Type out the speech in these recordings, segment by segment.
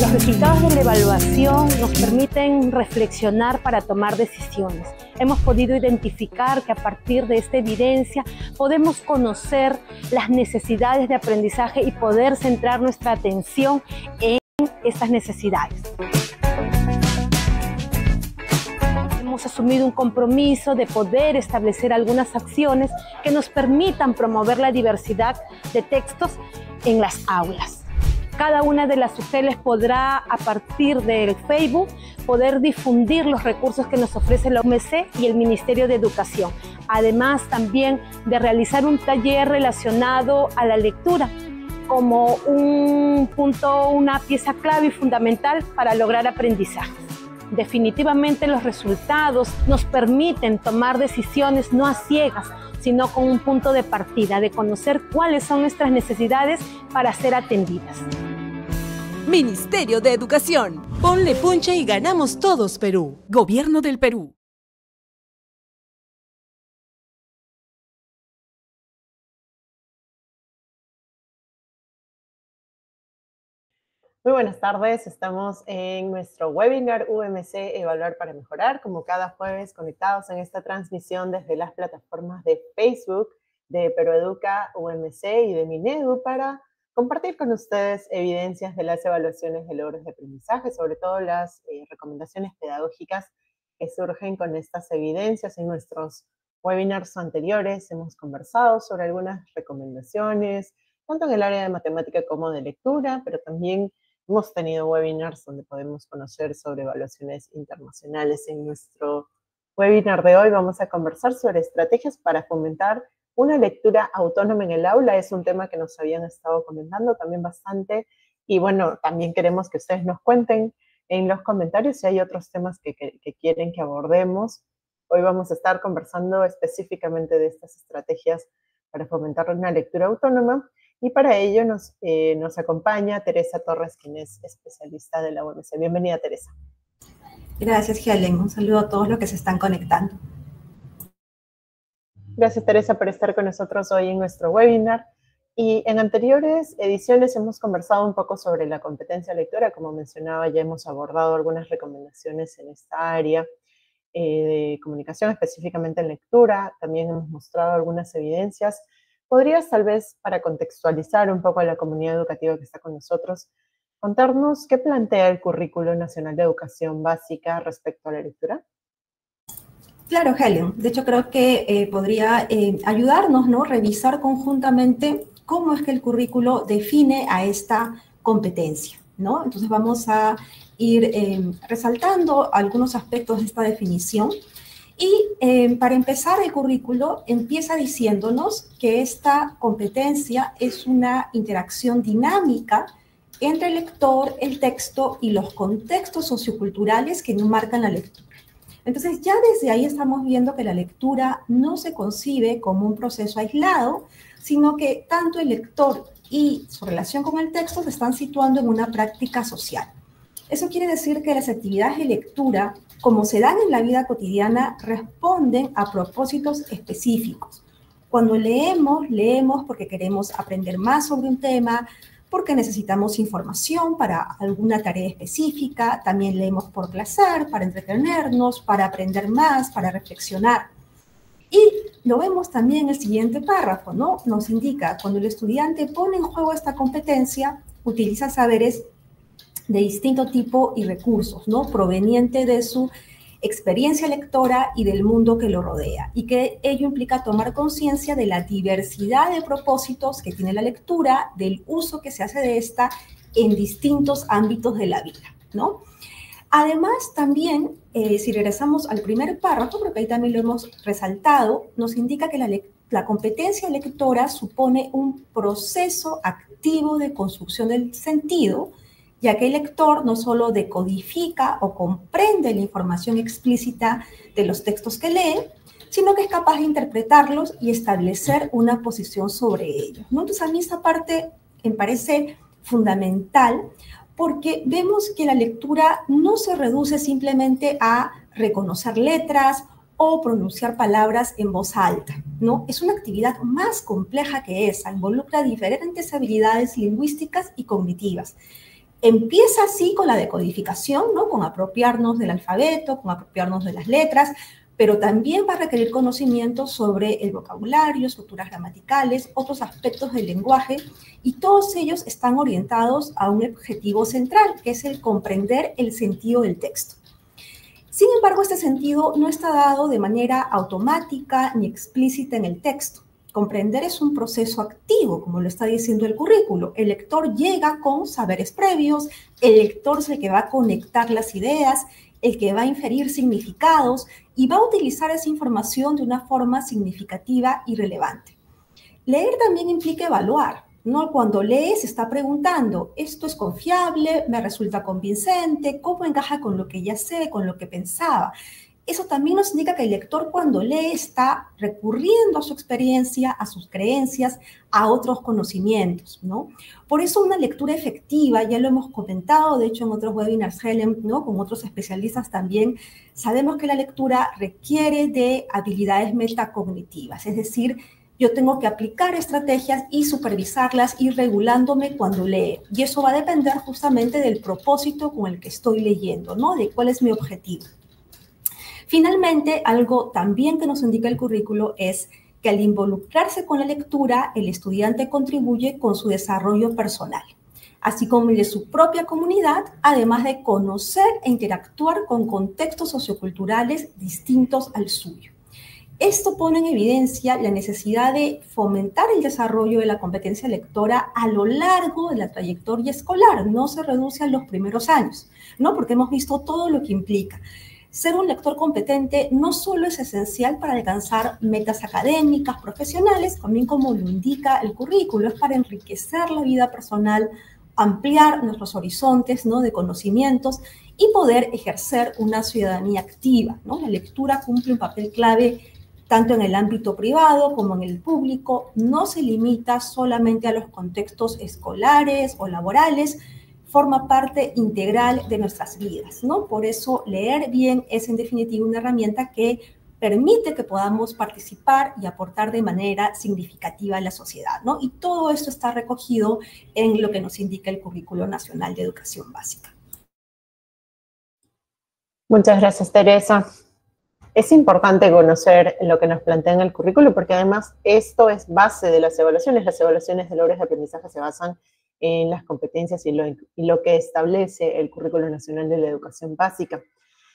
Los resultados de la evaluación nos permiten reflexionar para tomar decisiones. Hemos podido identificar que a partir de esta evidencia podemos conocer las necesidades de aprendizaje y poder centrar nuestra atención en estas necesidades. Hemos asumido un compromiso de poder establecer algunas acciones que nos permitan promover la diversidad de textos en las aulas. Cada una de las UGELs podrá, a partir del Facebook, poder difundir los recursos que nos ofrece la UMC y el Ministerio de Educación. Además, también de realizar un taller relacionado a la lectura como un punto, una pieza clave y fundamental para lograr aprendizajes. Definitivamente los resultados nos permiten tomar decisiones no a ciegas, sino con un punto de partida, de conocer cuáles son nuestras necesidades para ser atendidas. Ministerio de Educación. Ponle punche y ganamos todos, Perú. Gobierno del Perú. Muy buenas tardes, estamos en nuestro webinar UMC Evaluar para Mejorar, como cada jueves conectados en esta transmisión desde las plataformas de Facebook, de Peroeduca, UMC y de Minedu para compartir con ustedes evidencias de las evaluaciones de logros de aprendizaje, sobre todo las recomendaciones pedagógicas que surgen con estas evidencias. En nuestros webinars anteriores hemos conversado sobre algunas recomendaciones, tanto en el área de matemática como de lectura, pero también hemos tenido webinars donde podemos conocer sobre evaluaciones internacionales. En nuestro webinar de hoy vamos a conversar sobre estrategias para fomentar una lectura autónoma en el aula. Es un tema que nos habían estado comentando también bastante. Y bueno, también queremos que ustedes nos cuenten en los comentarios si hay otros temas que quieren que abordemos. Hoy vamos a estar conversando específicamente de estas estrategias para fomentar una lectura autónoma. Y para ello nos acompaña Teresa Torres, quien es especialista de la UMC. Bienvenida, Teresa. Gracias, Helen. Un saludo a todos los que se están conectando. Gracias, Teresa, por estar con nosotros hoy en nuestro webinar. Y en anteriores ediciones hemos conversado un poco sobre la competencia lectora. Como mencionaba, ya hemos abordado algunas recomendaciones en esta área de comunicación, específicamente en lectura. También hemos mostrado algunas evidencias. ¿Podrías, tal vez, para contextualizar un poco a la comunidad educativa que está con nosotros, contarnos qué plantea el Currículo Nacional de Educación Básica respecto a la lectura? Claro, Helen. De hecho, creo que podría ayudarnos, ¿no? Revisar conjuntamente cómo es que el currículo define a esta competencia, ¿no? Entonces vamos a ir resaltando algunos aspectos de esta definición. Y para empezar, el currículo empieza diciéndonos que esta competencia es una interacción dinámica entre el lector, el texto y los contextos socioculturales que marcan la lectura. Entonces, ya desde ahí estamos viendo que la lectura no se concibe como un proceso aislado, sino que tanto el lector y su relación con el texto se están situando en una práctica social. Eso quiere decir que las actividades de lectura, como se dan en la vida cotidiana, responden a propósitos específicos. Cuando leemos porque queremos aprender más sobre un tema, porque necesitamos información para alguna tarea específica. También leemos por placer, para entretenernos, para aprender más, para reflexionar. Y lo vemos también en el siguiente párrafo, ¿no? Nos indica, cuando el estudiante pone en juego esta competencia, utiliza saberes de distinto tipo y recursos, ¿no? Proveniente de su experiencia lectora y del mundo que lo rodea, y que ello implica tomar conciencia de la diversidad de propósitos que tiene la lectura, del uso que se hace de esta en distintos ámbitos de la vida, ¿no? Además, también, si regresamos al primer párrafo, porque ahí también lo hemos resaltado, nos indica que la competencia lectora supone un proceso activo de construcción del sentido, ya que el lector no solo decodifica o comprende la información explícita de los textos que lee, sino que es capaz de interpretarlos y establecer una posición sobre ellos, ¿no? Entonces, a mí esta parte me parece fundamental porque vemos que la lectura no se reduce simplemente a reconocer letras o pronunciar palabras en voz alta, ¿no? Es una actividad más compleja que esa, involucra diferentes habilidades lingüísticas y cognitivas, Empieza así con la decodificación, ¿no? Con apropiarnos del alfabeto, con apropiarnos de las letras, pero también va a requerir conocimientos sobre el vocabulario, estructuras gramaticales, otros aspectos del lenguaje, y todos ellos están orientados a un objetivo central, que es el comprender el sentido del texto. Sin embargo, este sentido no está dado de manera automática ni explícita en el texto. Comprender es un proceso activo, como lo está diciendo el currículo. El lector llega con saberes previos, el lector es el que va a conectar las ideas, el que va a inferir significados y va a utilizar esa información de una forma significativa y relevante. Leer también implica evaluar, ¿no? Cuando lees, está preguntando, ¿esto es confiable? ¿Me resulta convincente? ¿Cómo encaja con lo que ya sé, con lo que pensaba? Eso también nos indica que el lector cuando lee está recurriendo a su experiencia, a sus creencias, a otros conocimientos, ¿no? Por eso una lectura efectiva, ya lo hemos comentado, de hecho en otros webinars, Helen, ¿no? Con otros especialistas también, sabemos que la lectura requiere de habilidades metacognitivas, es decir, yo tengo que aplicar estrategias y supervisarlas, ir regulándome cuando leo. Y eso va a depender justamente del propósito con el que estoy leyendo, ¿no? De cuál es mi objetivo. Finalmente, algo también que nos indica el currículo es que al involucrarse con la lectura, el estudiante contribuye con su desarrollo personal, así como el de su propia comunidad, además de conocer e interactuar con contextos socioculturales distintos al suyo. Esto pone en evidencia la necesidad de fomentar el desarrollo de la competencia lectora a lo largo de la trayectoria escolar. No se reduce a los primeros años, ¿no? Porque hemos visto todo lo que implica. Ser un lector competente no solo es esencial para alcanzar metas académicas, profesionales, también como lo indica el currículo, es para enriquecer la vida personal, ampliar nuestros horizontes, ¿no? De conocimientos y poder ejercer una ciudadanía activa, ¿no? La lectura cumple un papel clave tanto en el ámbito privado como en el público, no se limita solamente a los contextos escolares o laborales, forma parte integral de nuestras vidas, ¿no? Por eso leer bien es en definitiva una herramienta que permite que podamos participar y aportar de manera significativa a la sociedad, ¿no? Y todo esto está recogido en lo que nos indica el Currículo Nacional de Educación Básica. Muchas gracias, Teresa. Es importante conocer lo que nos plantea en el currículo porque además esto es base de las evaluaciones. Las evaluaciones de logros de aprendizaje se basan en las competencias y lo que establece el Currículo Nacional de la Educación Básica.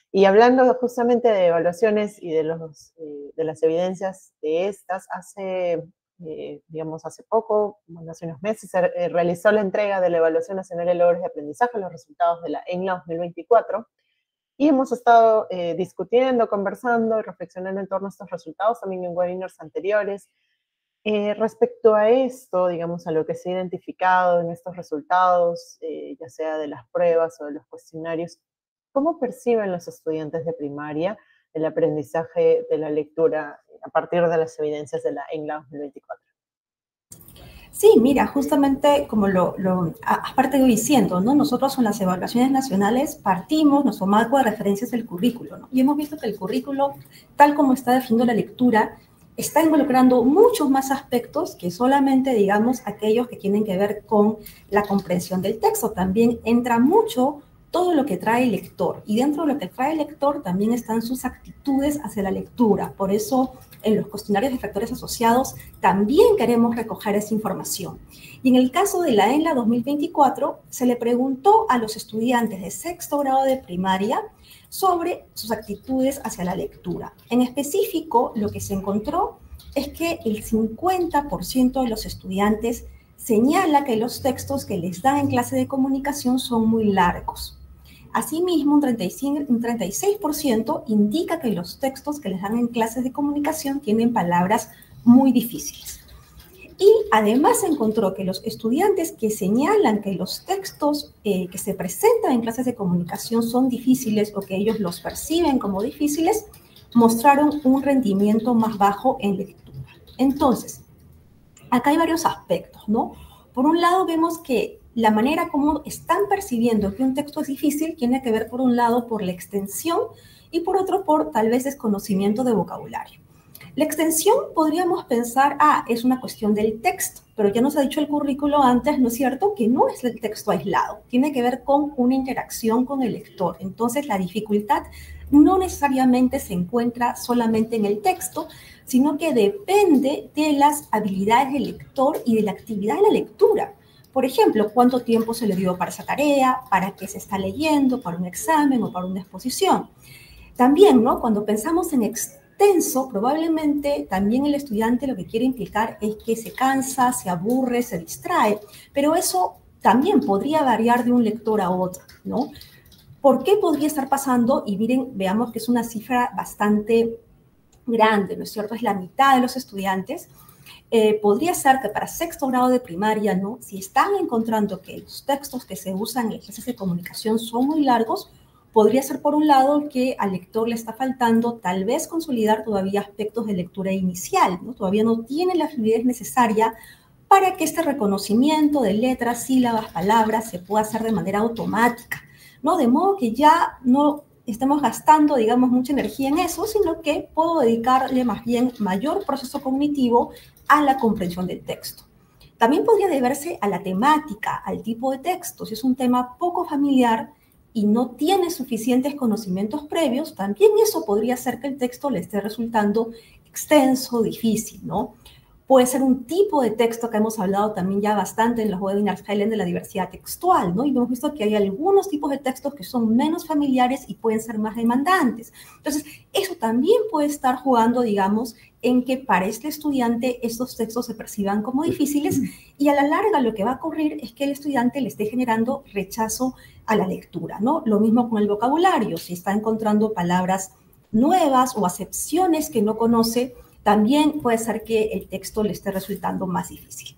Y hablando justamente de evaluaciones y de las evidencias de estas, hace poco, bueno, hace unos meses, se realizó la entrega de la Evaluación Nacional de Logros de Aprendizaje, los resultados de la ENLA 2024, y hemos estado discutiendo, conversando y reflexionando en torno a estos resultados, también en webinars anteriores. Respecto a esto, digamos, a lo que se ha identificado en estos resultados, ya sea de las pruebas o de los cuestionarios, ¿cómo perciben los estudiantes de primaria el aprendizaje de la lectura a partir de las evidencias de la ENLA 2024? Sí, mira, justamente como aparte de diciendo, ¿no? Nosotros con las evaluaciones nacionales partimos, nuestro marco de referencia es el currículo, ¿no? Y hemos visto que el currículo, tal como está definiendo la lectura, está involucrando muchos más aspectos que solamente, digamos, aquellos que tienen que ver con la comprensión del texto. También entra mucho todo lo que trae el lector. Y dentro de lo que trae el lector también están sus actitudes hacia la lectura. Por eso, en los cuestionarios de factores asociados también queremos recoger esa información. Y en el caso de la ENLA 2024, se le preguntó a los estudiantes de sexto grado de primaria sobre sus actitudes hacia la lectura. En específico, lo que se encontró es que el 50% de los estudiantes señala que los textos que les dan en clase de comunicación son muy largos. Asimismo, un 36% indica que los textos que les dan en clases de comunicación tienen palabras muy difíciles. Y además se encontró que los estudiantes que señalan que los textos que se presentan en clases de comunicación son difíciles o que ellos los perciben como difíciles, mostraron un rendimiento más bajo en lectura. Entonces, acá hay varios aspectos, ¿no? Por un lado, vemos que la manera como están percibiendo que un texto es difícil tiene que ver, por un lado, por la extensión y por otro, por tal vez desconocimiento de vocabulario. La extensión podríamos pensar, es una cuestión del texto, pero ya nos ha dicho el currículo antes, ¿no es cierto?, que no es el texto aislado, tiene que ver con una interacción con el lector. Entonces, la dificultad no necesariamente se encuentra solamente en el texto, sino que depende de las habilidades del lector y de la actividad de la lectura. Por ejemplo, cuánto tiempo se le dio para esa tarea, para qué se está leyendo, para un examen o para una exposición. También, ¿no?, cuando pensamos en extenso, probablemente también el estudiante lo que quiere implicar es que se cansa, se aburre, se distrae, pero eso también podría variar de un lector a otro, ¿no? ¿Por qué podría estar pasando? Y miren, veamos que es una cifra bastante grande, ¿no es cierto? Es la mitad de los estudiantes. Podría ser que para sexto grado de primaria, ¿no?, si están encontrando que los textos que se usan en las clases de comunicación son muy largos, podría ser por un lado que al lector le está faltando tal vez consolidar todavía aspectos de lectura inicial, ¿no? Todavía no tiene la fluidez necesaria para que este reconocimiento de letras, sílabas, palabras se pueda hacer de manera automática, ¿no? De modo que ya no estemos gastando, digamos, mucha energía en eso, sino que puedo dedicarle más bien mayor proceso cognitivo a la comprensión del texto. También podría deberse a la temática, al tipo de texto. Si es un tema poco familiar y no tiene suficientes conocimientos previos, también eso podría hacer que el texto le esté resultando extenso, difícil, ¿no? Puede ser un tipo de texto que hemos hablado también ya bastante en los webinars Helen de la diversidad textual, ¿no? Y hemos visto que hay algunos tipos de textos que son menos familiares y pueden ser más demandantes. Entonces, eso también puede estar jugando, digamos, en que para este estudiante estos textos se perciban como difíciles y a la larga lo que va a ocurrir es que el estudiante le esté generando rechazo a la lectura, ¿no? Lo mismo con el vocabulario, si está encontrando palabras nuevas o acepciones que no conoce, también puede ser que el texto le esté resultando más difícil.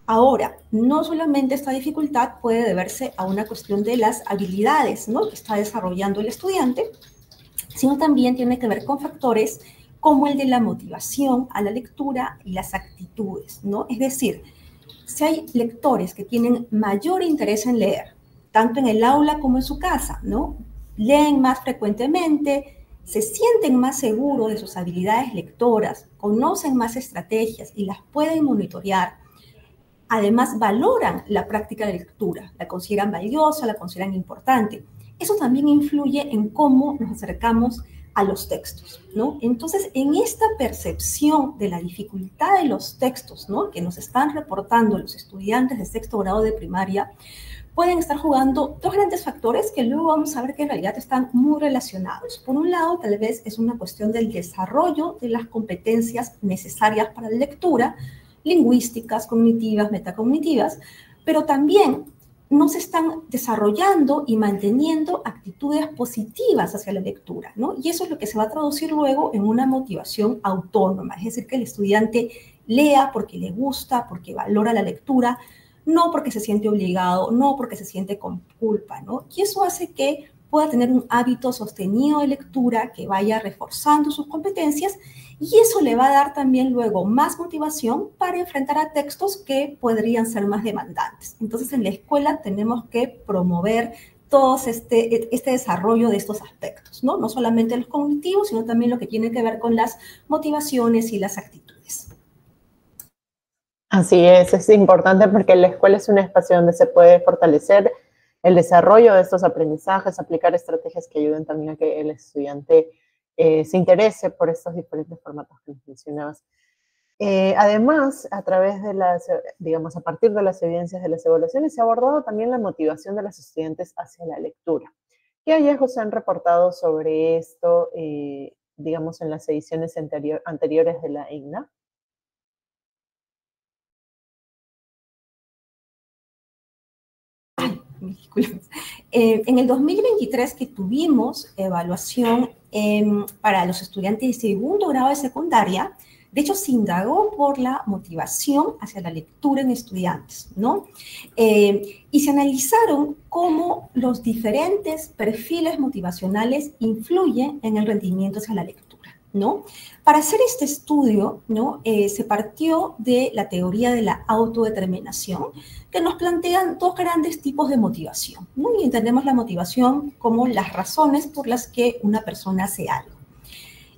Ahora, no solamente esta dificultad puede deberse a una cuestión de las habilidades, ¿no?, que está desarrollando el estudiante, sino también tiene que ver con factores como el de la motivación a la lectura y las actitudes, ¿no? Es decir, si hay lectores que tienen mayor interés en leer, tanto en el aula como en su casa, ¿no?, leen más frecuentemente, se sienten más seguros de sus habilidades lectoras, conocen más estrategias y las pueden monitorear. Además, valoran la práctica de lectura, la consideran valiosa, la consideran importante. Eso también influye en cómo nos acercamos a los textos, ¿no? Entonces, en esta percepción de la dificultad de los textos, ¿no?, que nos están reportando los estudiantes de sexto grado de primaria, pueden estar jugando dos grandes factores que luego vamos a ver que en realidad están muy relacionados. Por un lado, tal vez es una cuestión del desarrollo de las competencias necesarias para la lectura, lingüísticas, cognitivas, metacognitivas, pero también no se están desarrollando y manteniendo actitudes positivas hacia la lectura, ¿no? Y eso es lo que se va a traducir luego en una motivación autónoma, es decir, que el estudiante lea porque le gusta, porque valora la lectura, no porque se siente obligado, no porque se siente con culpa, ¿no? Y eso hace que pueda tener un hábito sostenido de lectura que vaya reforzando sus competencias y eso le va a dar también luego más motivación para enfrentar a textos que podrían ser más demandantes. Entonces, en la escuela tenemos que promover todo este desarrollo de estos aspectos, ¿no? No solamente los cognitivos, sino también lo que tiene que ver con las motivaciones y las actitudes. Así es importante porque la escuela es un espacio donde se puede fortalecer el desarrollo de estos aprendizajes, aplicar estrategias que ayuden también a que el estudiante se interese por estos diferentes formatos que mencionabas. Además, a través de las, digamos, a partir de las evidencias de las evaluaciones, se ha abordado también la motivación de los estudiantes hacia la lectura. ¿Qué hallazgos se han reportado sobre esto, digamos, en las ediciones anteriores de la IGNA? En el 2023 que tuvimos evaluación para los estudiantes de segundo grado de secundaria, de hecho se indagó por la motivación hacia la lectura en estudiantes, ¿no? Y se analizaron cómo los diferentes perfiles motivacionales influyen en el rendimiento hacia la lectura, ¿no? Para hacer este estudio, ¿no?, se partió de la teoría de la autodeterminación, que nos plantean dos grandes tipos de motivación, ¿no? Y entendemos la motivación como las razones por las que una persona hace algo.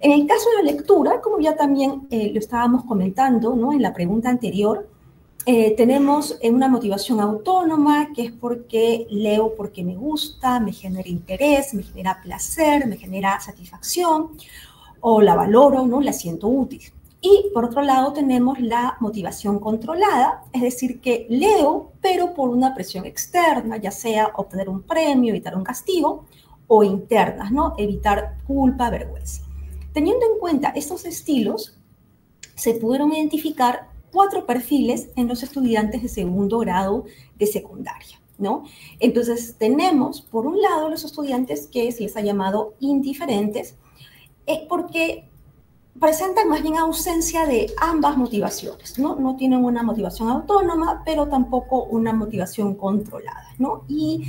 En el caso de la lectura, como ya también lo estábamos comentando, ¿no?, en la pregunta anterior, tenemos una motivación autónoma, que es porque leo porque me gusta, me genera interés, me genera placer, me genera satisfacción, o la valoro, ¿no?, la siento útil. Y por otro lado tenemos la motivación controlada, es decir, que leo, pero por una presión externa, ya sea obtener un premio, evitar un castigo, o internas, ¿no?, evitar culpa, vergüenza. Teniendo en cuenta estos estilos, se pudieron identificar 4 perfiles en los estudiantes de segundo grado de secundaria, ¿no? Entonces tenemos, por un lado, los estudiantes que se les ha llamado indiferentes, porque presentan más bien ausencia de ambas motivaciones, ¿no? No tienen una motivación autónoma, pero tampoco una motivación controlada, ¿no? Y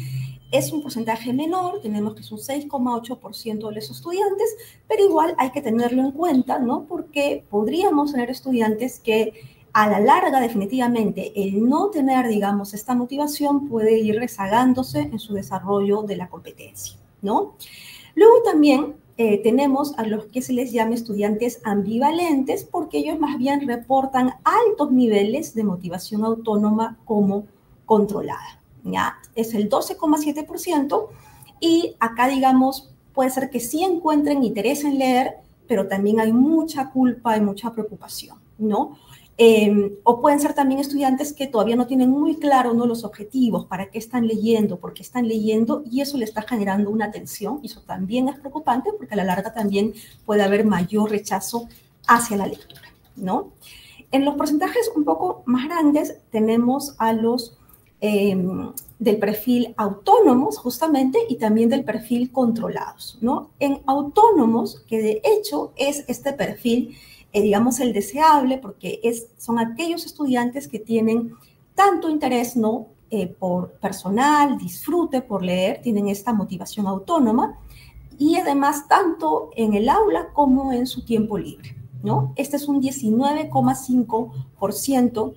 es un porcentaje menor, tenemos que es un 6,8% de los estudiantes, pero igual hay que tenerlo en cuenta, ¿no? Porque podríamos tener estudiantes que a la larga, definitivamente, el no tener, digamos, esta motivación puede ir rezagándose en su desarrollo de la competencia, ¿no? Luego también tenemos a los que se les llama estudiantes ambivalentes, porque ellos más bien reportan altos niveles de motivación autónoma como controlada, ¿ya? Es el 12,7%, y acá, digamos, puede ser que sí encuentren interés en leer, pero también hay mucha culpa y mucha preocupación, ¿no? O pueden ser también estudiantes que todavía no tienen muy claro, ¿no?, los objetivos, para qué están leyendo, por qué están leyendo, y eso le está generando una tensión, y eso también es preocupante porque a la larga también puede haber mayor rechazo hacia la lectura, ¿no? En los porcentajes un poco más grandes tenemos a los del perfil autónomos, justamente, y también del perfil controlados, ¿no? En autónomos, que de hecho es este perfil, digamos, el deseable, porque son aquellos estudiantes que tienen tanto interés, ¿no?, por personal, disfrute por leer, tienen esta motivación autónoma, y además tanto en el aula como en su tiempo libre, ¿no? Este es un 19,5%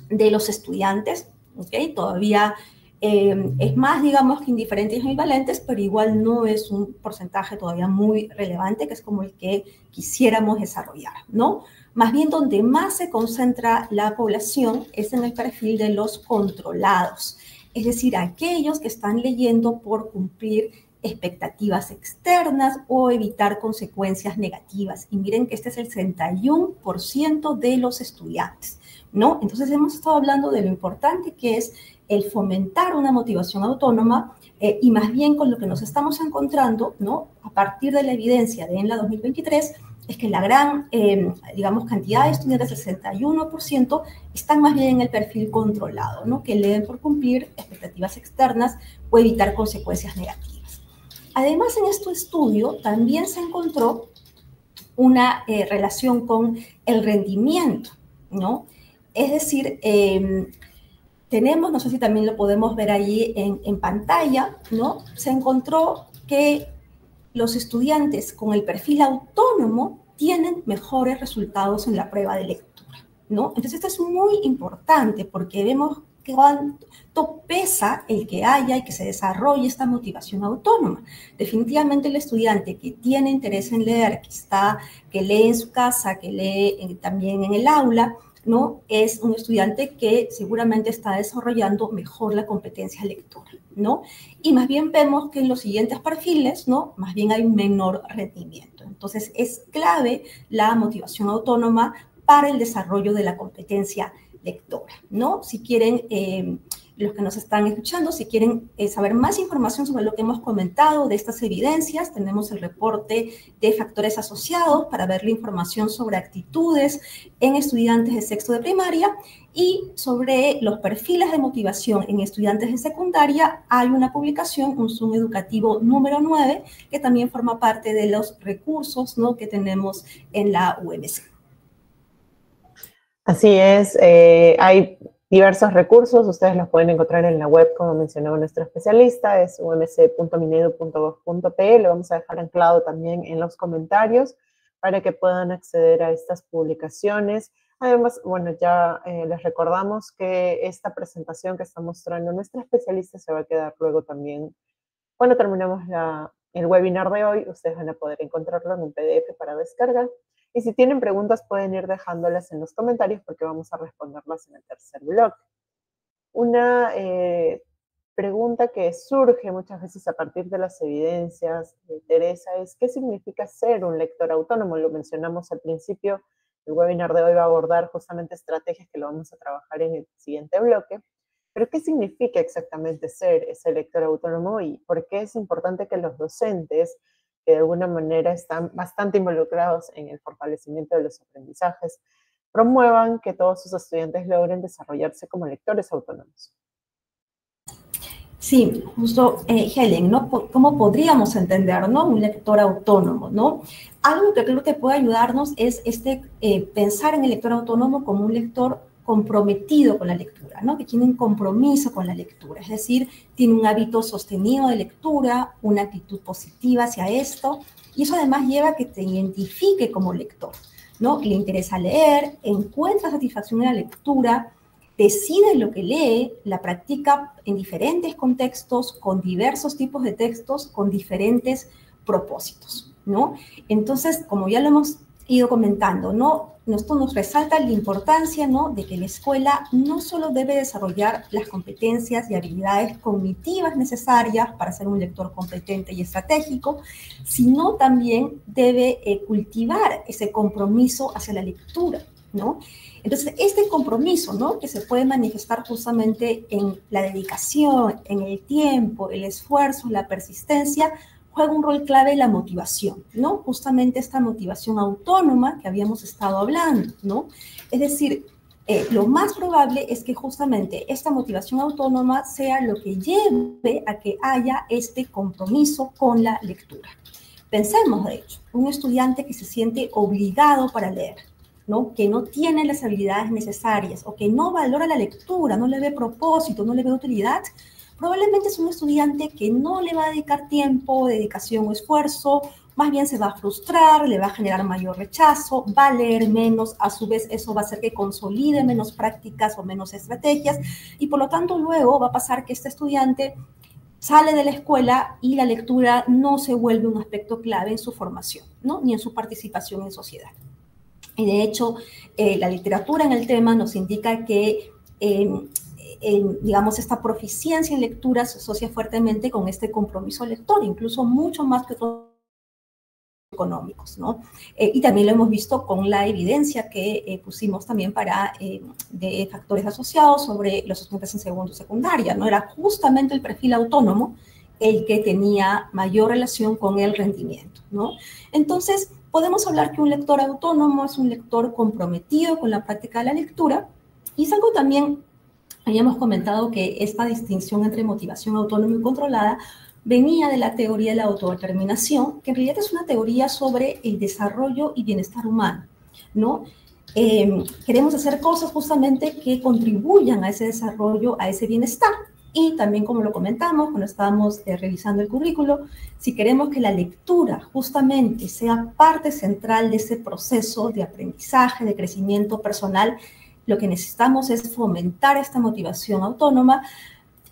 de los estudiantes, ¿ok? Todavía es más, digamos, que indiferentes y ambivalentes, pero igual no es un porcentaje todavía muy relevante, que es como el que quisiéramos desarrollar, ¿no? Más bien, donde más se concentra la población es en el perfil de los controlados, es decir, aquellos que están leyendo por cumplir expectativas externas o evitar consecuencias negativas. Y miren que este es el 61% de los estudiantes, ¿no? Entonces hemos estado hablando de lo importante que es el fomentar una motivación autónoma, y más bien con lo que nos estamos encontrando, ¿no?, a partir de la evidencia de ENLA 2023, es que la gran, digamos, cantidad de estudiantes, el 61%, están más bien en el perfil controlado, ¿no?, que leen por cumplir expectativas externas o evitar consecuencias negativas. Además, en este estudio también se encontró una relación con el rendimiento, ¿no? Es decir, tenemos, no sé si también lo podemos ver ahí en pantalla, ¿no? Se encontró que los estudiantes con el perfil autónomo tienen mejores resultados en la prueba de lectura, ¿no? Entonces, esto es muy importante porque vemos cuánto pesa el que haya y que se desarrolle esta motivación autónoma. Definitivamente el estudiante que tiene interés en leer, que lee en su casa, que lee también en el aula, ¿no?, es un estudiante que seguramente está desarrollando mejor la competencia lectora, ¿no? Y más bien vemos que en los siguientes perfiles, ¿no?, más bien hay un menor rendimiento. Entonces, es clave la motivación autónoma para el desarrollo de la competencia lectora, ¿no? Si quieren, los que nos están escuchando, si quieren saber más información sobre lo que hemos comentado de estas evidencias, tenemos el reporte de factores asociados para ver la información sobre actitudes en estudiantes de sexto de primaria, y sobre los perfiles de motivación en estudiantes de secundaria hay una publicación, un Zoom educativo número 9, que también forma parte de los recursos, ¿no?, que tenemos en la UMC. Así es, hay diversos recursos, ustedes los pueden encontrar en la web, como mencionaba nuestro especialista, es umc.minedu.gov.pe, lo vamos a dejar anclado también en los comentarios para que puedan acceder a estas publicaciones. Además, bueno, ya les recordamos que esta presentación que está mostrando nuestra especialista se va a quedar luego también, cuando terminemos la el webinar de hoy, ustedes van a poder encontrarlo en un PDF para descargar. Y si tienen preguntas, pueden ir dejándolas en los comentarios porque vamos a responderlas en el tercer bloque. Una pregunta que surge muchas veces a partir de las evidencias, Teresa, es ¿qué significa ser un lector autónomo? Lo mencionamos al principio, el webinar de hoy va a abordar justamente estrategias que lo vamos a trabajar en el siguiente bloque. Pero ¿qué significa exactamente ser ese lector autónomo y por qué es importante que los docentes, que de alguna manera están bastante involucrados en el fortalecimiento de los aprendizajes, promuevan que todos sus estudiantes logren desarrollarse como lectores autónomos? Sí, justo, Helen, ¿no? ¿Cómo podríamos entender, ¿no? Un lector autónomo, ¿no? Algo que creo que puede ayudarnos es pensar en el lector autónomo como un lector comprometido con la lectura, ¿no? Que tiene un compromiso con la lectura, es decir, tiene un hábito sostenido de lectura, una actitud positiva hacia esto, y eso además lleva a que te identifique como lector, ¿no? Le interesa leer, encuentra satisfacción en la lectura, decide lo que lee, la practica en diferentes contextos, con diversos tipos de textos, con diferentes propósitos, ¿no? Entonces, como ya lo hemos ido comentando, ¿no? Esto nos resalta la importancia, ¿no? De que la escuela no solo debe desarrollar las competencias y habilidades cognitivas necesarias para ser un lector competente y estratégico, sino también debe cultivar ese compromiso hacia la lectura, ¿no? Entonces, este compromiso, ¿no? Que se puede manifestar justamente en la dedicación, en el tiempo, el esfuerzo, la persistencia, juega un rol clave en la motivación, ¿no? Justamente esta motivación autónoma que habíamos estado hablando, ¿no? Es decir, lo más probable es que justamente esta motivación autónoma sea lo que lleve a que haya este compromiso con la lectura. Pensemos, de hecho, un estudiante que se siente obligado para leer, ¿no? Que no tiene las habilidades necesarias o que no valora la lectura, no le ve propósito, no le ve utilidad, probablemente es un estudiante que no le va a dedicar tiempo, dedicación o esfuerzo, más bien se va a frustrar, le va a generar mayor rechazo, va a leer menos, a su vez eso va a hacer que consolide menos prácticas o menos estrategias y por lo tanto luego va a pasar que este estudiante sale de la escuela y la lectura no se vuelve un aspecto clave en su formación, ¿no? Ni en su participación en sociedad. Y de hecho, la literatura en el tema nos indica que, digamos, esta proficiencia en lectura se asocia fuertemente con este compromiso lector, incluso mucho más que otros económicos, ¿no? Y también lo hemos visto con la evidencia que pusimos también de factores asociados sobre los estudiantes en segundo y secundaria, ¿no? Era justamente el perfil autónomo el que tenía mayor relación con el rendimiento, ¿no? Entonces, podemos hablar que un lector autónomo es un lector comprometido con la práctica de la lectura y es algo también, habíamos comentado que esta distinción entre motivación autónoma y controlada venía de la teoría de la autodeterminación, que en realidad es una teoría sobre el desarrollo y bienestar humano, ¿no? Queremos hacer cosas justamente que contribuyan a ese desarrollo, a ese bienestar. Y también, como lo comentamos cuando estábamos revisando el currículo, si queremos que la lectura justamente sea parte central de ese proceso de aprendizaje, de crecimiento personal, lo que necesitamos es fomentar esta motivación autónoma,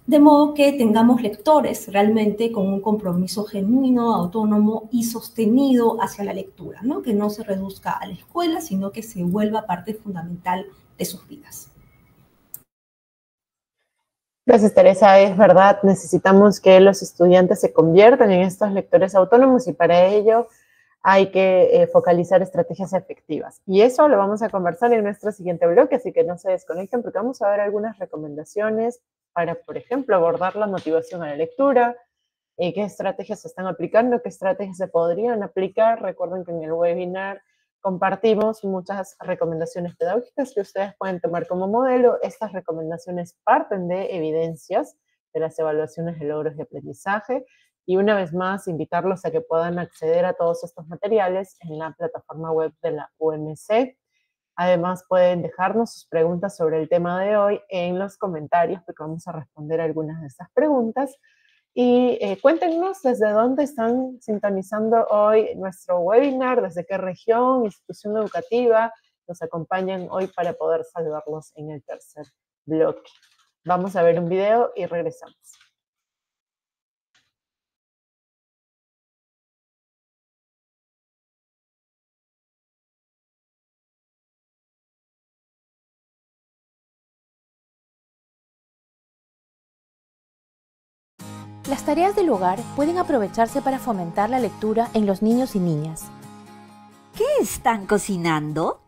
de modo que tengamos lectores realmente con un compromiso genuino, autónomo y sostenido hacia la lectura, ¿no? Que no se reduzca a la escuela, sino que se vuelva parte fundamental de sus vidas. Gracias, Teresa. Es verdad, necesitamos que los estudiantes se conviertan en estos lectores autónomos y para ello hay que focalizar estrategias efectivas. Y eso lo vamos a conversar en nuestro siguiente bloque, así que no se desconecten porque vamos a ver algunas recomendaciones para, por ejemplo, abordar la motivación a la lectura, qué estrategias se están aplicando, qué estrategias se podrían aplicar. Recuerden que en el webinar compartimos muchas recomendaciones pedagógicas que ustedes pueden tomar como modelo. Estas recomendaciones parten de evidencias de las evaluaciones de logros de aprendizaje y una vez más invitarlos a que puedan acceder a todos estos materiales en la plataforma web de la UMC. Además pueden dejarnos sus preguntas sobre el tema de hoy en los comentarios porque vamos a responder algunas de estas preguntas. Y cuéntenos desde dónde están sintonizando hoy nuestro webinar, desde qué región, institución educativa nos acompañan hoy para poder saludarlos en el tercer bloque. Vamos a ver un video y regresamos. Las tareas del hogar pueden aprovecharse para fomentar la lectura en los niños y niñas. ¿Qué están cocinando?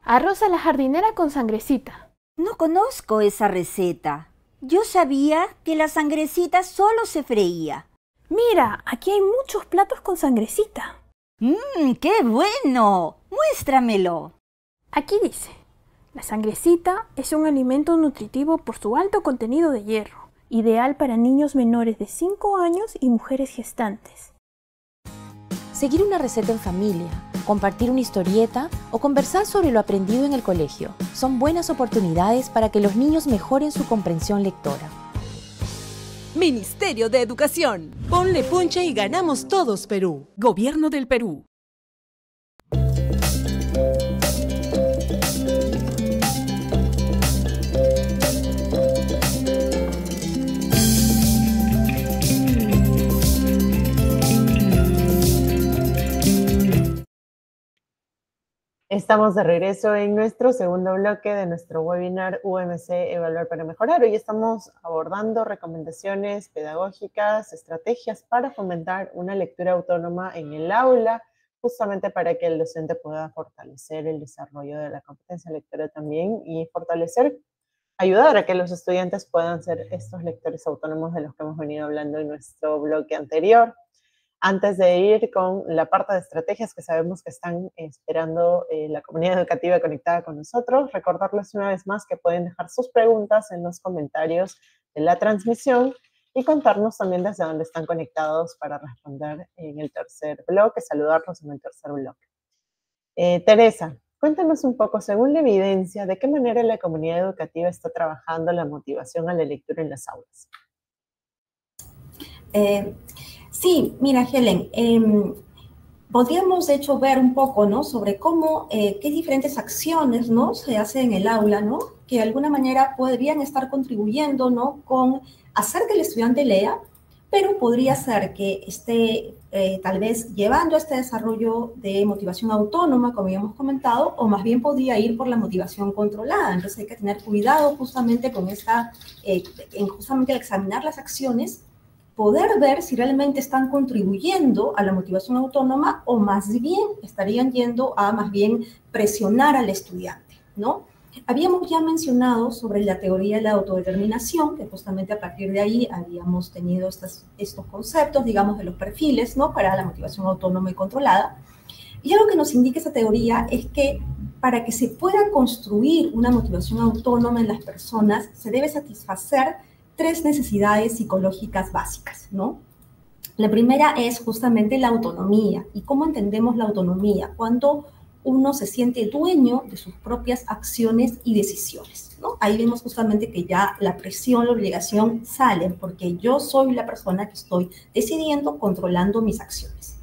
Arroz a la jardinera con sangrecita. No conozco esa receta. Yo sabía que la sangrecita solo se freía. Mira, aquí hay muchos platos con sangrecita. ¡Qué bueno! ¡Muéstramelo! Aquí dice, la sangrecita es un alimento nutritivo por su alto contenido de hierro, ideal para niños menores de 5 años y mujeres gestantes. Seguir una receta en familia, compartir una historieta o conversar sobre lo aprendido en el colegio son buenas oportunidades para que los niños mejoren su comprensión lectora. Ministerio de Educación. Ponle punche y ganamos todos Perú. Gobierno del Perú. Estamos de regreso en nuestro segundo bloque de nuestro webinar UMC Evaluar para Mejorar. Hoy estamos abordando recomendaciones pedagógicas, estrategias para fomentar una lectura autónoma en el aula, justamente para que el docente pueda fortalecer el desarrollo de la competencia lectora también y ayudar a que los estudiantes puedan ser estos lectores autónomos de los que hemos venido hablando en nuestro bloque anterior. Antes de ir con la parte de estrategias que sabemos que están esperando la comunidad educativa conectada con nosotros, recordarles una vez más que pueden dejar sus preguntas en los comentarios de la transmisión y contarnos también desde dónde están conectados para responder en el tercer bloque, saludarlos en el tercer bloque. Teresa, cuéntanos un poco, según la evidencia, ¿de qué manera la comunidad educativa está trabajando la motivación a la lectura en las aulas? Sí, mira, Helen, podríamos de hecho ver un poco, ¿no? Sobre cómo, qué diferentes acciones, ¿no? Se hacen en el aula, ¿no? Que de alguna manera podrían estar contribuyendo, ¿no? Con hacer que el estudiante lea, pero podría ser que esté tal vez llevando este desarrollo de motivación autónoma, como ya hemos comentado, o más bien podría ir por la motivación controlada. Entonces hay que tener cuidado justamente con justamente al examinar las acciones, poder ver si realmente están contribuyendo a la motivación autónoma o más bien estarían yendo a más bien presionar al estudiante, ¿no? Habíamos ya mencionado sobre la teoría de la autodeterminación, que justamente a partir de ahí habíamos tenido estos conceptos, digamos, de los perfiles, ¿no? Para la motivación autónoma y controlada. Y algo que nos indica esa teoría es que para que se pueda construir una motivación autónoma en las personas, se debe satisfacer 3 necesidades psicológicas básicas, ¿no? La primera es justamente la autonomía. ¿Y cómo entendemos la autonomía? Cuando uno se siente dueño de sus propias acciones y decisiones, ¿no? Ahí vemos justamente que ya la presión, la obligación salen, porque yo soy la persona que estoy decidiendo, controlando mis acciones.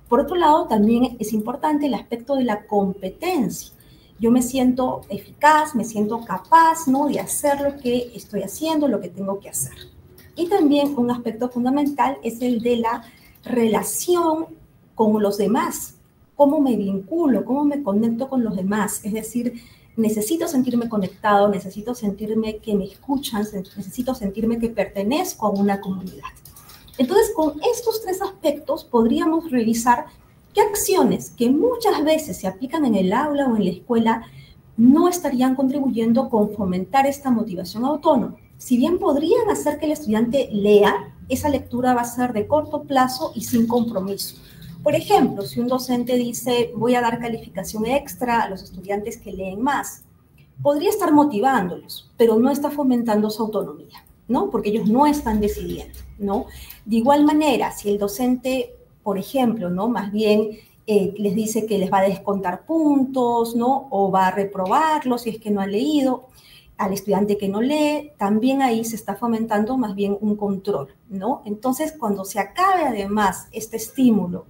Por otro lado, también es importante el aspecto de la competencia. Yo me siento eficaz, me siento capaz, ¿no? De hacer lo que estoy haciendo, lo que tengo que hacer. Y también un aspecto fundamental es el de la relación con los demás. Cómo me vinculo, cómo me conecto con los demás. Es decir, necesito sentirme conectado, necesito sentirme que me escuchan, necesito sentirme que pertenezco a una comunidad. Entonces, con estos 3 aspectos podríamos revisar qué acciones que muchas veces se aplican en el aula o en la escuela no estarían contribuyendo con fomentar esta motivación autónoma. Si bien podrían hacer que el estudiante lea, esa lectura va a ser de corto plazo y sin compromiso. Por ejemplo, si un docente dice, voy a dar calificación extra a los estudiantes que leen más, podría estar motivándolos, pero no está fomentando su autonomía, ¿no? Porque ellos no están decidiendo, ¿no? De igual manera, si el docente, por ejemplo, ¿no? Más bien les dice que les va a descontar puntos, ¿no? O va a reprobarlos si es que no han leído, al estudiante que no lee, también ahí se está fomentando más bien un control, ¿no? Entonces, cuando se acabe además este estímulo,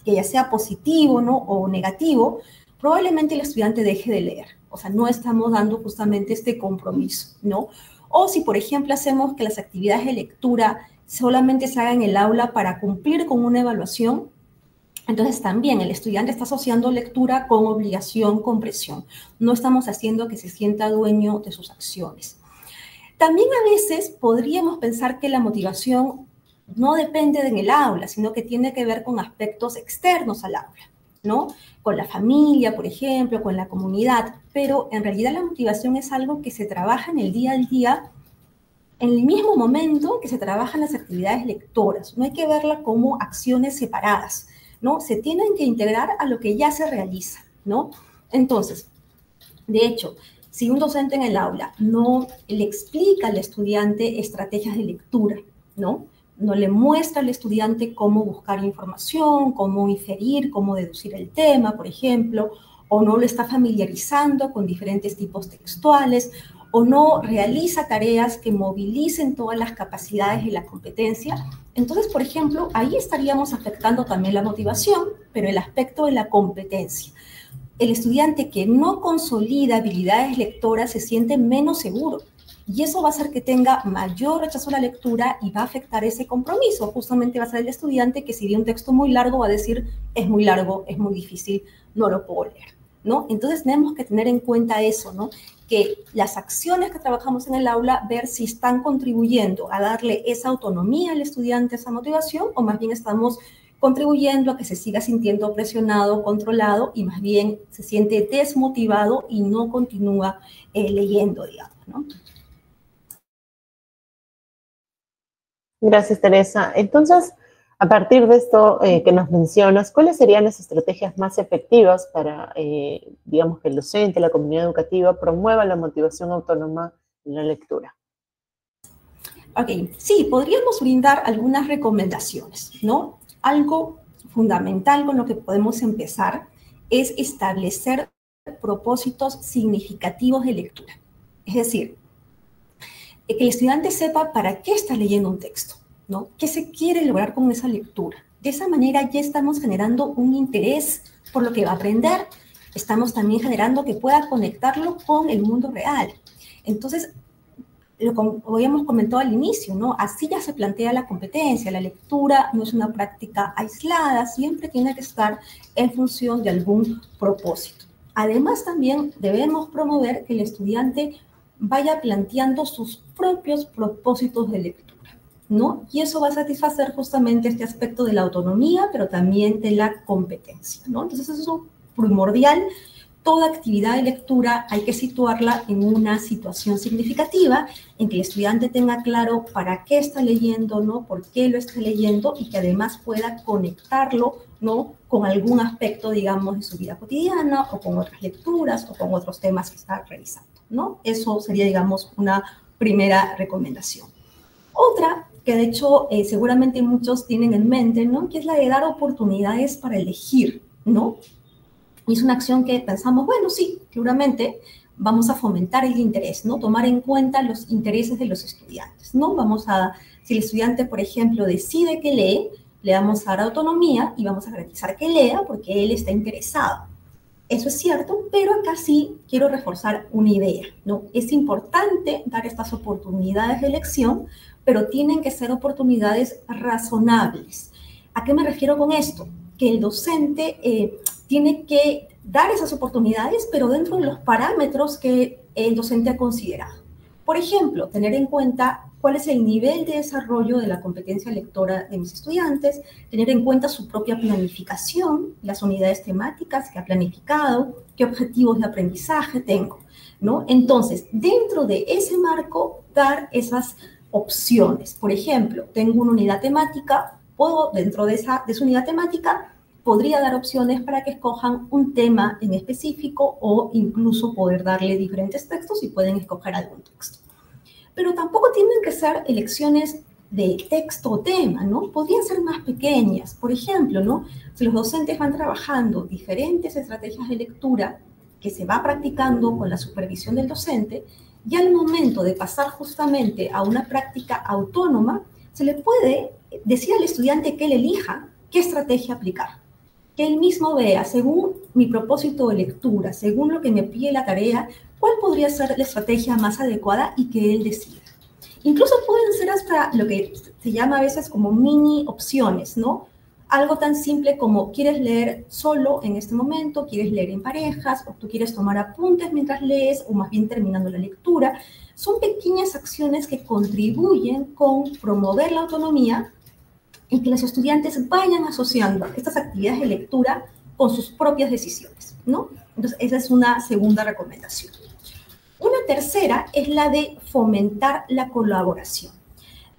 que ya sea positivo, ¿no? O negativo, probablemente el estudiante deje de leer. O sea, no estamos dando justamente este compromiso, ¿no? O si, por ejemplo, hacemos que las actividades de lectura solamente se hagan en el aula para cumplir con una evaluación, entonces también el estudiante está asociando lectura con obligación, con presión. No estamos haciendo que se sienta dueño de sus acciones. También a veces podríamos pensar que la motivación no depende en el aula, sino que tiene que ver con aspectos externos al aula, ¿no? Con la familia, por ejemplo, con la comunidad, pero en realidad la motivación es algo que se trabaja en el día a día, en el mismo momento que se trabajan las actividades lectoras. No hay que verla como acciones separadas, ¿no? Se tienen que integrar a lo que ya se realiza, ¿no? Entonces, de hecho, si un docente en el aula no le explica al estudiante estrategias de lectura, ¿no? No le muestra al estudiante cómo buscar información, cómo inferir, cómo deducir el tema, por ejemplo, o no lo está familiarizando con diferentes tipos textuales, o no realiza tareas que movilicen todas las capacidades y la competencia, entonces, por ejemplo, ahí estaríamos afectando también la motivación, pero el aspecto de la competencia. El estudiante que no consolida habilidades lectoras se siente menos seguro, y eso va a hacer que tenga mayor rechazo a la lectura y va a afectar ese compromiso. Justamente va a ser el estudiante que si ve un texto muy largo va a decir, es muy largo, es muy difícil, no lo puedo leer, ¿no? Entonces tenemos que tener en cuenta eso, ¿no? Que las acciones que trabajamos en el aula, ver si están contribuyendo a darle esa autonomía al estudiante, esa motivación, o más bien estamos contribuyendo a que se siga sintiendo presionado, controlado, y más bien se siente desmotivado y no continúa leyendo, digamos, ¿no? Gracias, Teresa. Entonces, a partir de esto que nos mencionas, ¿cuáles serían las estrategias más efectivas para, digamos, que el docente, la comunidad educativa promueva la motivación autónoma en la lectura? Ok, sí, podríamos brindar algunas recomendaciones, ¿no? Algo fundamental con lo que podemos empezar es establecer propósitos significativos de lectura. Es decir, que el estudiante sepa para qué está leyendo un texto, ¿no? ¿Qué se quiere lograr con esa lectura? De esa manera ya estamos generando un interés por lo que va a aprender. Estamos también generando que pueda conectarlo con el mundo real. Entonces, como habíamos comentado al inicio, ¿no? Así ya se plantea la competencia. La lectura no es una práctica aislada, siempre tiene que estar en función de algún propósito. Además, también debemos promover que el estudiante vaya planteando sus propios propósitos de lectura, ¿no? Y eso va a satisfacer justamente este aspecto de la autonomía, pero también de la competencia, ¿no? Entonces, eso es primordial. Toda actividad de lectura hay que situarla en una situación significativa, en que el estudiante tenga claro para qué está leyendo, ¿no? Por qué lo está leyendo, y que además pueda conectarlo, ¿no? Con algún aspecto, digamos, de su vida cotidiana, o con otras lecturas, o con otros temas que está realizando, ¿no? Eso sería, digamos, una primera recomendación. Otra, que de hecho seguramente muchos tienen en mente, ¿no? Que es la de dar oportunidades para elegir, ¿no? Y es una acción que pensamos, bueno, sí, seguramente vamos a fomentar el interés, ¿no? Tomar en cuenta los intereses de los estudiantes, ¿no? Si el estudiante, por ejemplo, decide que lee, le vamos a dar autonomía y vamos a garantizar que lea porque él está interesado. Eso es cierto, pero acá sí quiero reforzar una idea, ¿no? Es importante dar estas oportunidades de elección, pero tienen que ser oportunidades razonables. ¿A qué me refiero con esto? Que el docente tiene que dar esas oportunidades, pero dentro de los parámetros que el docente ha considerado. Por ejemplo, tener en cuenta cuál es el nivel de desarrollo de la competencia lectora de mis estudiantes, tener en cuenta su propia planificación, las unidades temáticas que ha planificado, qué objetivos de aprendizaje tengo, ¿no? Entonces, dentro de ese marco, dar esas opciones. Por ejemplo, tengo una unidad temática, puedo, dentro de esa unidad temática, podría dar opciones para que escojan un tema en específico, o incluso poder darle diferentes textos y pueden escoger algún texto. Pero tampoco tienen que ser elecciones de texto o tema, ¿no? Podrían ser más pequeñas. Por ejemplo, ¿no? Si los docentes van trabajando diferentes estrategias de lectura que se va practicando con la supervisión del docente, ya al momento de pasar justamente a una práctica autónoma, se le puede decir al estudiante que él elija qué estrategia aplicar. Que él mismo vea, según mi propósito de lectura, según lo que me pide la tarea, cuál podría ser la estrategia más adecuada y que él decida. Incluso pueden ser hasta lo que se llama a veces como mini opciones, ¿no? Algo tan simple como quieres leer solo en este momento, quieres leer en parejas, o tú quieres tomar apuntes mientras lees, o más bien terminando la lectura. Son pequeñas acciones que contribuyen con promover la autonomía, y que los estudiantes vayan asociando estas actividades de lectura con sus propias decisiones, ¿no? Entonces, esa es una segunda recomendación. Una tercera es la de fomentar la colaboración.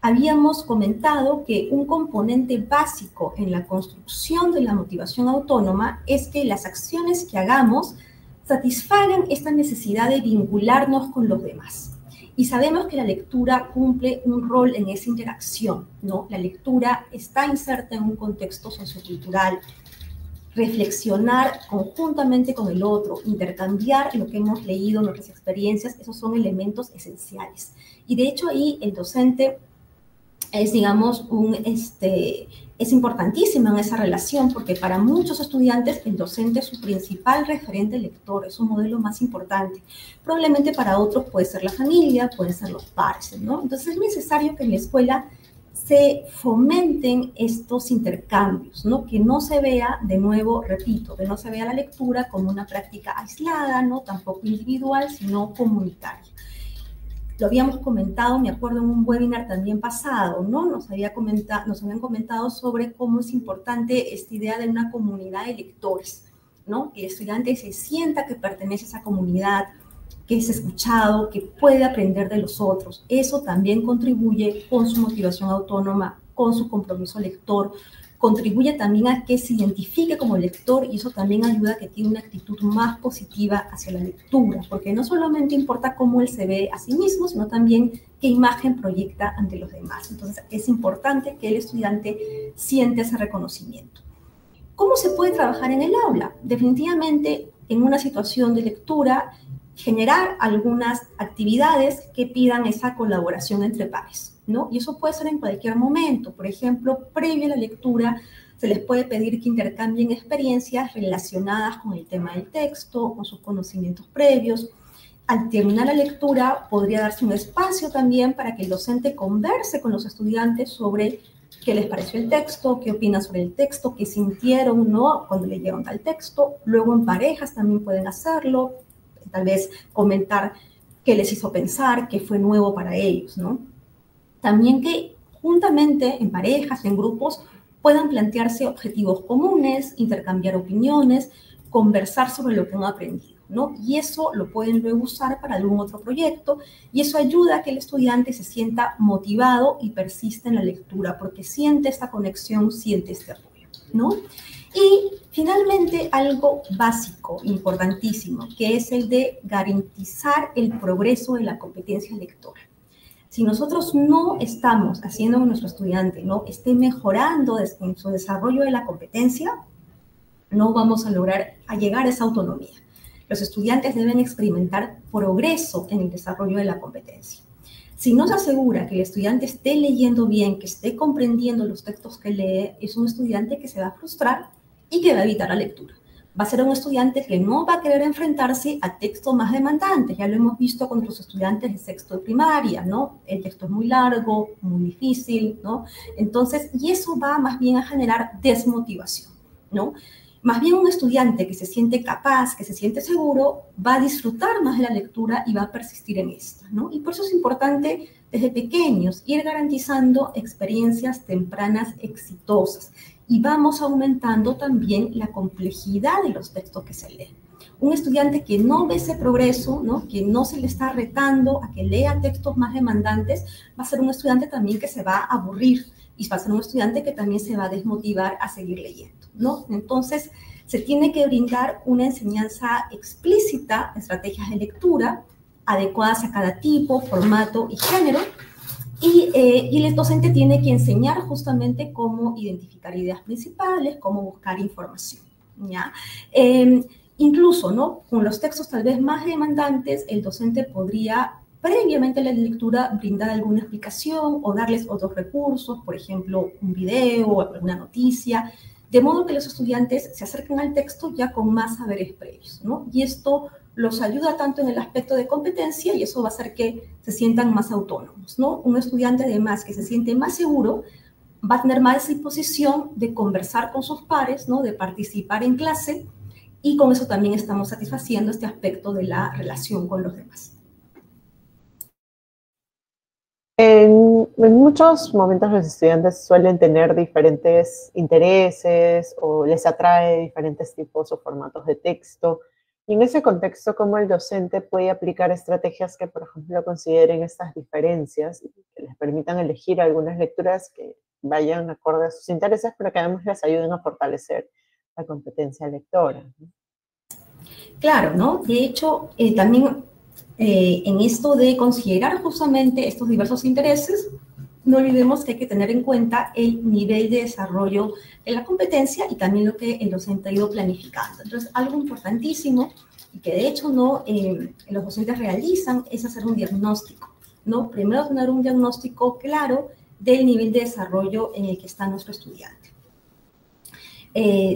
Habíamos comentado que un componente básico en la construcción de la motivación autónoma es que las acciones que hagamos satisfagan esta necesidad de vincularnos con los demás. Y sabemos que la lectura cumple un rol en esa interacción, ¿no? La lectura está inserta en un contexto sociocultural. Reflexionar conjuntamente con el otro, intercambiar lo que hemos leído, nuestras experiencias, esos son elementos esenciales. Y de hecho ahí el docente es, digamos, es importantísimo en esa relación, porque para muchos estudiantes el docente es su principal referente lector, es su modelo más importante. Probablemente para otros puede ser la familia, pueden ser los pares, ¿no? Entonces es necesario que en la escuela se fomenten estos intercambios, ¿no? Que no se vea, de nuevo, repito, que no se vea la lectura como una práctica aislada, ¿no? Tampoco individual, sino comunitaria. Lo habíamos comentado, me acuerdo, en un webinar también pasado, ¿no? Nos habían comentado sobre cómo es importante esta idea de una comunidad de lectores, ¿no? Que el estudiante se sienta que pertenece a esa comunidad, que es escuchado, que puede aprender de los otros. Eso también contribuye con su motivación autónoma, con su compromiso lector, contribuye también a que se identifique como lector y eso también ayuda a que tenga una actitud más positiva hacia la lectura, porque no solamente importa cómo él se ve a sí mismo, sino también qué imagen proyecta ante los demás. Entonces, es importante que el estudiante siente ese reconocimiento. ¿Cómo se puede trabajar en el aula? Definitivamente, en una situación de lectura, generar algunas actividades que pidan esa colaboración entre pares, ¿no? Y eso puede ser en cualquier momento. Por ejemplo, previo a la lectura, se les puede pedir que intercambien experiencias relacionadas con el tema del texto, con sus conocimientos previos. Al terminar la lectura, podría darse un espacio también para que el docente converse con los estudiantes sobre qué les pareció el texto, qué opinan sobre el texto, qué sintieron, ¿no? Cuando leyeron tal texto. Luego en parejas también pueden hacerlo, tal vez comentar qué les hizo pensar, qué fue nuevo para ellos, ¿no? También que juntamente en parejas, en grupos, puedan plantearse objetivos comunes, intercambiar opiniones, conversar sobre lo que han aprendido, ¿no? Y eso lo pueden luego usar para algún otro proyecto y eso ayuda a que el estudiante se sienta motivado y persista en la lectura porque siente esta conexión, siente este apoyo, ¿no? Y finalmente algo básico, importantísimo, que es el de garantizar el progreso de la competencia lectora. Si nosotros no estamos haciendo que nuestro estudiante no esté mejorando en su desarrollo de la competencia, no vamos a lograr llegar a esa autonomía. Los estudiantes deben experimentar progreso en el desarrollo de la competencia. Si no se asegura que el estudiante esté leyendo bien, que esté comprendiendo los textos que lee, es un estudiante que se va a frustrar y que va a evitar la lectura. Va a ser un estudiante que no va a querer enfrentarse a textos más demandantes. Ya lo hemos visto con los estudiantes de sexto de primaria, ¿no? El texto es muy largo, muy difícil, ¿no? Entonces, y eso va más bien a generar desmotivación, ¿no? Más bien un estudiante que se siente capaz, que se siente seguro, va a disfrutar más de la lectura y va a persistir en esta, ¿no? Y por eso es importante desde pequeños ir garantizando experiencias tempranas exitosas y vamos aumentando también la complejidad de los textos que se leen. Un estudiante que no ve ese progreso, ¿no? Que no se le está retando a que lea textos más demandantes, va a ser un estudiante también que se va a aburrir y va a ser un estudiante que también se va a desmotivar a seguir leyendo, ¿no? Entonces, se tiene que brindar una enseñanza explícita, estrategias de lectura adecuadas a cada tipo, formato y género, y el docente tiene que enseñar justamente cómo identificar ideas principales, cómo buscar información, ¿ya? Incluso, ¿no? Con los textos tal vez más demandantes, el docente podría, previamente a la lectura, brindar alguna explicación o darles otros recursos, por ejemplo, un video o alguna noticia, de modo que los estudiantes se acerquen al texto ya con más saberes previos, ¿no? Y esto los ayuda tanto en el aspecto de competencia y eso va a hacer que se sientan más autónomos, ¿no? Un estudiante además que se siente más seguro va a tener más disposición de conversar con sus pares, ¿no? De participar en clase y con eso también estamos satisfaciendo este aspecto de la relación con los demás. En En muchos momentos los estudiantes suelen tener diferentes intereses o les atrae diferentes tipos o formatos de texto. Y en ese contexto, ¿cómo el docente puede aplicar estrategias que, por ejemplo, consideren estas diferencias y que les permitan elegir algunas lecturas que vayan acorde a sus intereses, pero que además les ayuden a fortalecer la competencia lectora, ¿no? Claro, ¿no? De hecho, también en esto de considerar justamente estos diversos intereses, no olvidemos que hay que tener en cuenta el nivel de desarrollo de la competencia y también lo que el docente ha ido planificando. Entonces, algo importantísimo y que de hecho no los docentes realizan es hacer un diagnóstico, ¿no? Primero tener un diagnóstico claro del nivel de desarrollo en el que está nuestro estudiante.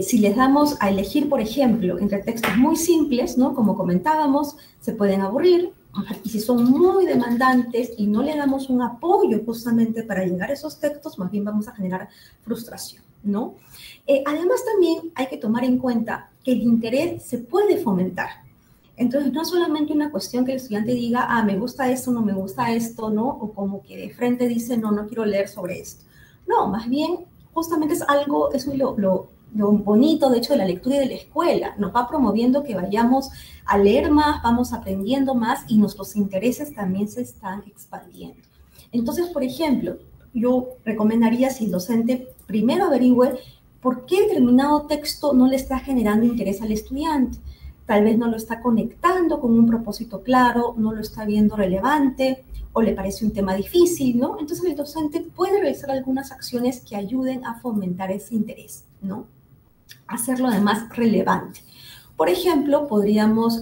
Si les damos a elegir, por ejemplo, entre textos muy simples, ¿no? Como comentábamos, se pueden aburrir, y si son muy demandantes y no le damos un apoyo justamente para llegar a esos textos, más bien vamos a generar frustración, ¿no? Además, también hay que tomar en cuenta que el interés se puede fomentar. Entonces, no es solamente una cuestión que el estudiante diga, ah, me gusta esto, no me gusta esto, ¿no? O como que de frente dice, no, no quiero leer sobre esto. No, más bien, justamente es algo, eso es lo bonito, de hecho, de la lectura y de la escuela. Nos va promoviendo que vayamos a leer más, vamos aprendiendo más y nuestros intereses también se están expandiendo. Entonces, por ejemplo, yo recomendaría si el docente primero averigüe por qué determinado texto no le está generando interés al estudiante. Tal vez no lo está conectando con un propósito claro, no lo está viendo relevante o le parece un tema difícil, ¿no? Entonces el docente puede realizar algunas acciones que ayuden a fomentar ese interés, ¿no? Hacerlo además relevante. Por ejemplo, podríamos,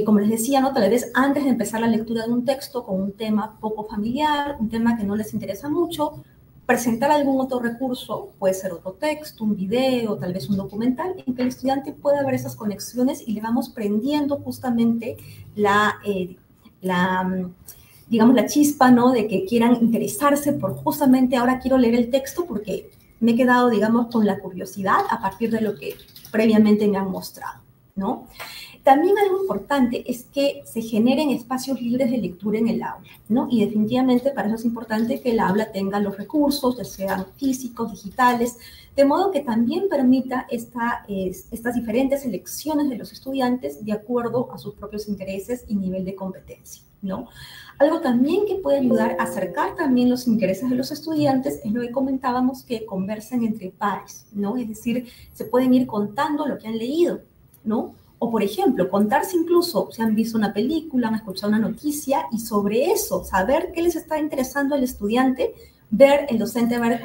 como les decía, ¿no? Tal vez antes de empezar la lectura de un texto con un tema poco familiar, un tema que no les interesa mucho, presentar algún otro recurso, puede ser otro texto, un video, tal vez un documental, en que el estudiante pueda ver esas conexiones y le vamos prendiendo justamente digamos, la chispa, ¿no? De que quieran interesarse por justamente ahora quiero leer el texto porque me he quedado, digamos, con la curiosidad a partir de lo que previamente me han mostrado, ¿no? También algo importante es que se generen espacios libres de lectura en el aula, ¿no? Y definitivamente para eso es importante que el aula tenga los recursos, ya sean físicos, digitales, de modo que también permita estas diferentes elecciones de los estudiantes de acuerdo a sus propios intereses y nivel de competencia, ¿no? Algo también que puede ayudar a acercar también los intereses de los estudiantes es lo que comentábamos, que conversen entre pares, ¿no? Es decir, se pueden ir contando lo que han leído, ¿no? O, por ejemplo, contarse incluso si han visto una película, han escuchado una noticia y sobre eso, saber qué les está interesando al estudiante, ver el docente, ver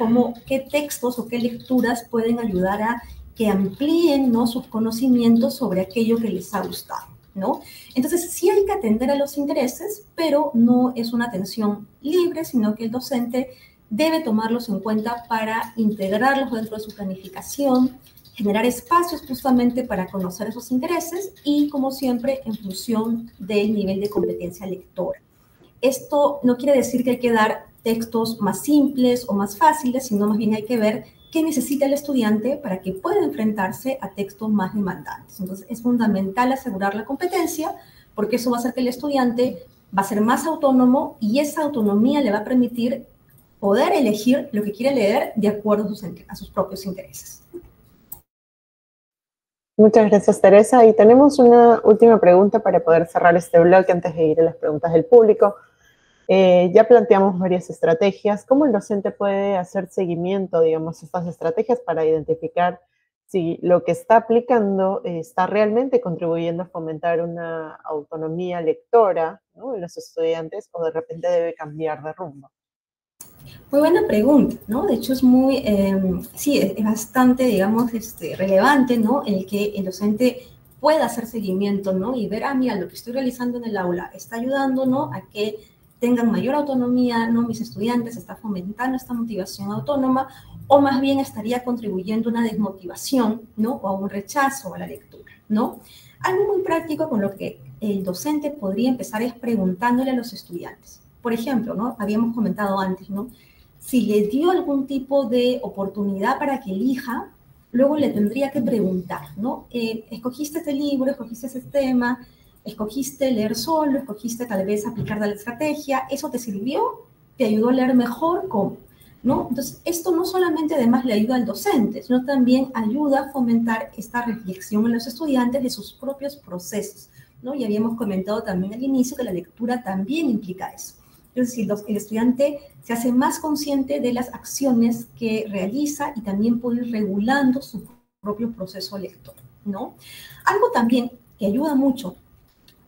qué textos o qué lecturas pueden ayudar a que amplíen, ¿no? Sus conocimientos sobre aquello que les ha gustado, ¿no? Entonces, sí hay que atender a los intereses, pero no es una atención libre, sino que el docente debe tomarlos en cuenta para integrarlos dentro de su planificación, generar espacios justamente para conocer esos intereses y, como siempre, en función del nivel de competencia lectora. Esto no quiere decir que hay que dar textos más simples o más fáciles, sino más bien hay que ver qué necesita el estudiante para que pueda enfrentarse a textos más demandantes. Entonces, es fundamental asegurar la competencia porque eso va a hacer que el estudiante va a ser más autónomo y esa autonomía le va a permitir poder elegir lo que quiere leer de acuerdo a sus propios intereses. Muchas gracias, Teresa. Y tenemos una última pregunta para poder cerrar este bloque antes de ir a las preguntas del público. Ya planteamos varias estrategias. ¿Cómo el docente puede hacer seguimiento, digamos, a estas estrategias para identificar si lo que está aplicando está realmente contribuyendo a fomentar una autonomía lectora, ¿no?, en los estudiantes, o de repente debe cambiar de rumbo? Muy buena pregunta, ¿no? De hecho, es muy, sí, es bastante, digamos, relevante, ¿no? El que el docente pueda hacer seguimiento, ¿no? Y ver, mira, lo que estoy realizando en el aula está ayudando, ¿no?, a que tengan mayor autonomía, ¿no?, mis estudiantes, está fomentando esta motivación autónoma, o más bien estaría contribuyendo a una desmotivación, ¿no?, o a un rechazo a la lectura, ¿no? Algo muy práctico con lo que el docente podría empezar es preguntándole a los estudiantes. Por ejemplo, ¿no?, habíamos comentado antes, ¿no?, si le dio algún tipo de oportunidad para que elija, luego le tendría que preguntar, ¿no? ¿Escogiste este libro? ¿Escogiste ese tema? ¿Escogiste leer solo? ¿Escogiste tal vez aplicar la estrategia? ¿Eso te sirvió? ¿Te ayudó a leer mejor? ¿Cómo? ¿No? Entonces, esto no solamente además le ayuda al docente, sino también ayuda a fomentar esta reflexión en los estudiantes de sus propios procesos, ¿no? Y habíamos comentado también al inicio que la lectura también implica eso. Es decir, el estudiante se hace más consciente de las acciones que realiza y también puede ir regulando su propio proceso lector, ¿no? Algo también que ayuda mucho,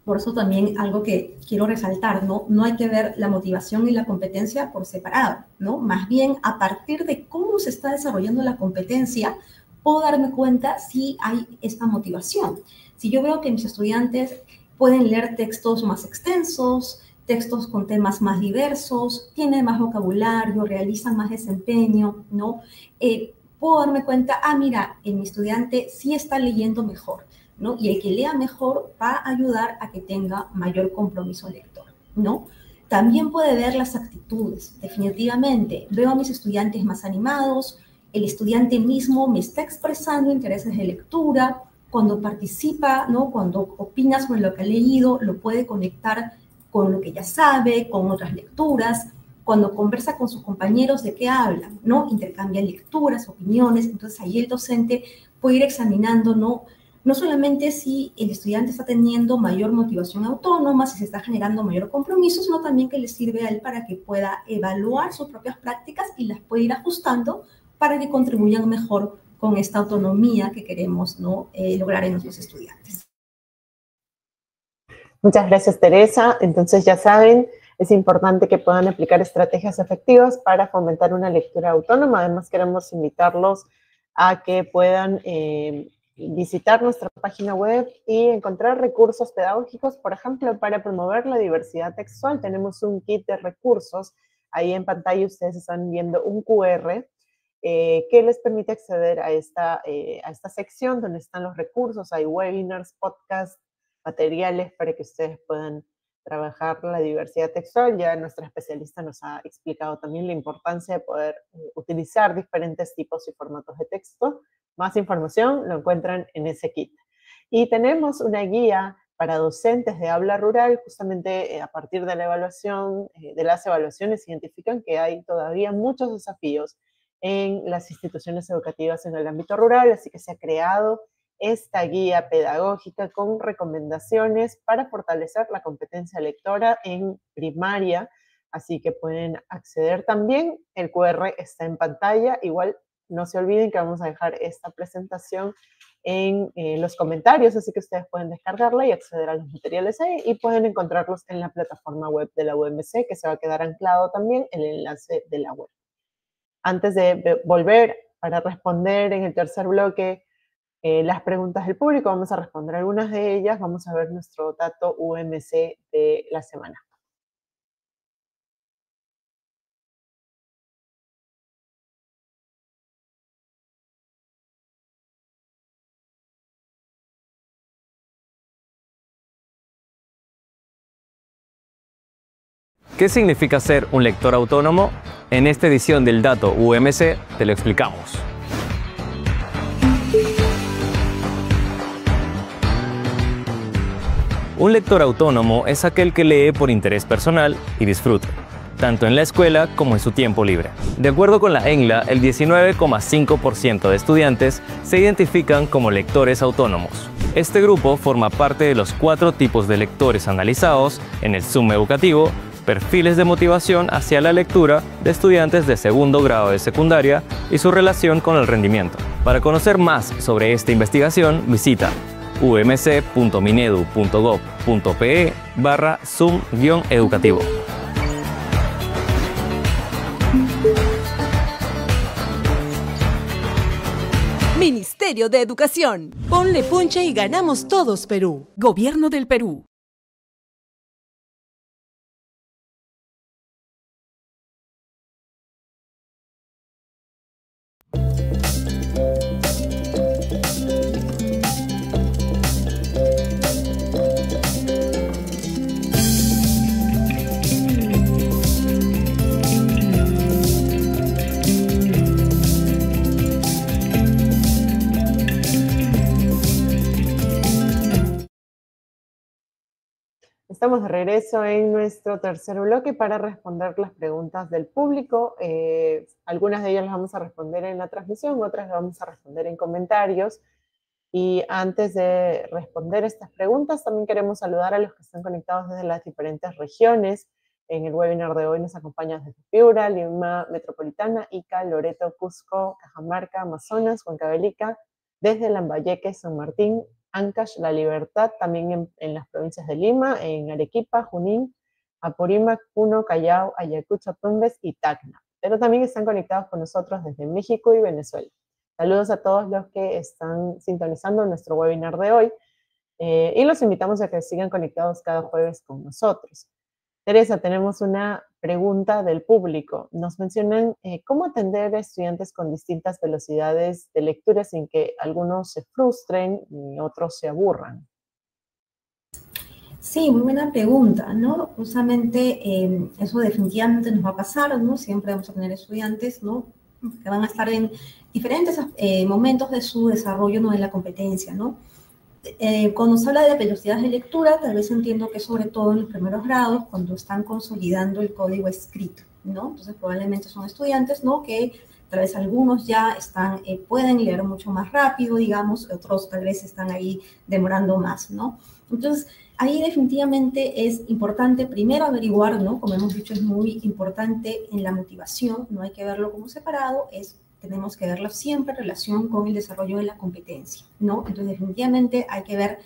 por eso también algo que quiero resaltar, ¿no? No hay que ver la motivación y la competencia por separado, ¿no? Más bien, a partir de cómo se está desarrollando la competencia, puedo darme cuenta si hay esta motivación. Si yo veo que mis estudiantes pueden leer textos más extensos, textos con temas más diversos, tienen más vocabulario, realizan más desempeño, ¿no? Puedo darme cuenta, mira, mi estudiante sí está leyendo mejor, ¿no? Y el que lea mejor va a ayudar a que tenga mayor compromiso lector, ¿no? También puede ver las actitudes, definitivamente. Veo a mis estudiantes más animados, el estudiante mismo me está expresando intereses de lectura, cuando participa, ¿no? Cuando opina sobre lo que ha leído, lo puede conectar con lo que ya sabe, con otras lecturas. Cuando conversa con sus compañeros, ¿de qué hablan? ¿No? Intercambian lecturas, opiniones. Entonces, ahí el docente puede ir examinando, no solamente si el estudiante está teniendo mayor motivación autónoma, si se está generando mayor compromiso, sino también que le sirve a él para que pueda evaluar sus propias prácticas y las puede ir ajustando para que contribuyan mejor con esta autonomía que queremos, ¿no? Lograr en nuestros estudiantes. Muchas gracias, Teresa. Entonces, ya saben, es importante que puedan aplicar estrategias efectivas para fomentar una lectura autónoma. Además, queremos invitarlos a que puedan visitar nuestra página web y encontrar recursos pedagógicos, por ejemplo, para promover la diversidad textual. Tenemos un kit de recursos. Ahí en pantalla ustedes están viendo un QR que les permite acceder a esta sección donde están los recursos. Hay webinars, podcasts, materiales para que ustedes puedan trabajar la diversidad textual. Ya nuestra especialista nos ha explicado también la importancia de poder utilizar diferentes tipos y formatos de texto. Más información lo encuentran en ese kit. Y tenemos una guía para docentes de habla rural, justamente a partir de la evaluación, de las evaluaciones identifican que hay todavía muchos desafíos en las instituciones educativas en el ámbito rural, así que se ha creado esta guía pedagógica con recomendaciones para fortalecer la competencia lectora en primaria, así que pueden acceder también. El QR está en pantalla. Igual no se olviden que vamos a dejar esta presentación en los comentarios, así que ustedes pueden descargarla y acceder a los materiales ahí, y pueden encontrarlos en la plataforma web de la UMC, que se va a quedar anclado también en el enlace de la web. Antes de volver para responder en el tercer bloque las preguntas del público, vamos a responder algunas de ellas. Vamos a ver nuestro dato UMC de la semana. ¿Qué significa ser un lector autónomo? En esta edición del Dato UMC te lo explicamos. Un lector autónomo es aquel que lee por interés personal y disfrute, tanto en la escuela como en su tiempo libre. De acuerdo con la ENLA, el 19,5% de estudiantes se identifican como lectores autónomos. Este grupo forma parte de los 4 tipos de lectores analizados en el Zoom educativo, perfiles de motivación hacia la lectura de estudiantes de segundo grado de secundaria y su relación con el rendimiento. Para conocer más sobre esta investigación, visita umc.minedu.gov.pe/Zoom-educativo. Ministerio de Educación. Ponle punche y ganamos todos, Perú. Gobierno del Perú. Estamos de regreso en nuestro tercer bloque para responder las preguntas del público. Algunas de ellas las vamos a responder en la transmisión, otras las vamos a responder en comentarios. Y antes de responder estas preguntas, también queremos saludar a los que están conectados desde las diferentes regiones. En el webinar de hoy nos acompañan desde Piura, Lima Metropolitana, Ica, Loreto, Cusco, Cajamarca, Amazonas, Huancavelica, desde Lambayeque, San Martín, Ancash, La Libertad, también en las provincias de Lima, en Arequipa, Junín, Apurímac, Puno, Callao, Ayacucho, Tumbes y Tacna. Pero también están conectados con nosotros desde México y Venezuela. Saludos a todos los que están sintonizando nuestro webinar de hoy y los invitamos a que sigan conectados cada jueves con nosotros. Teresa, tenemos una pregunta del público. Nos mencionan cómo atender a estudiantes con distintas velocidades de lectura sin que algunos se frustren y otros se aburran. Sí, muy buena pregunta, ¿no? Justamente eso definitivamente nos va a pasar, ¿no? Siempre vamos a tener estudiantes, ¿no?, que van a estar en diferentes momentos de su desarrollo, ¿no?, de la competencia, ¿no? Cuando se habla de velocidades de lectura, tal vez entiendo que sobre todo en los primeros grados, cuando están consolidando el código escrito, ¿no? Entonces probablemente son estudiantes, ¿no?, que tal vez algunos ya pueden leer mucho más rápido, digamos, otros tal vez están ahí demorando más, ¿no? Entonces, ahí definitivamente es importante primero averiguar, ¿no? Como hemos dicho, es muy importante en la motivación, no hay que verlo como separado, tenemos que verlo siempre en relación con el desarrollo de la competencia, ¿no? Entonces, definitivamente hay que ver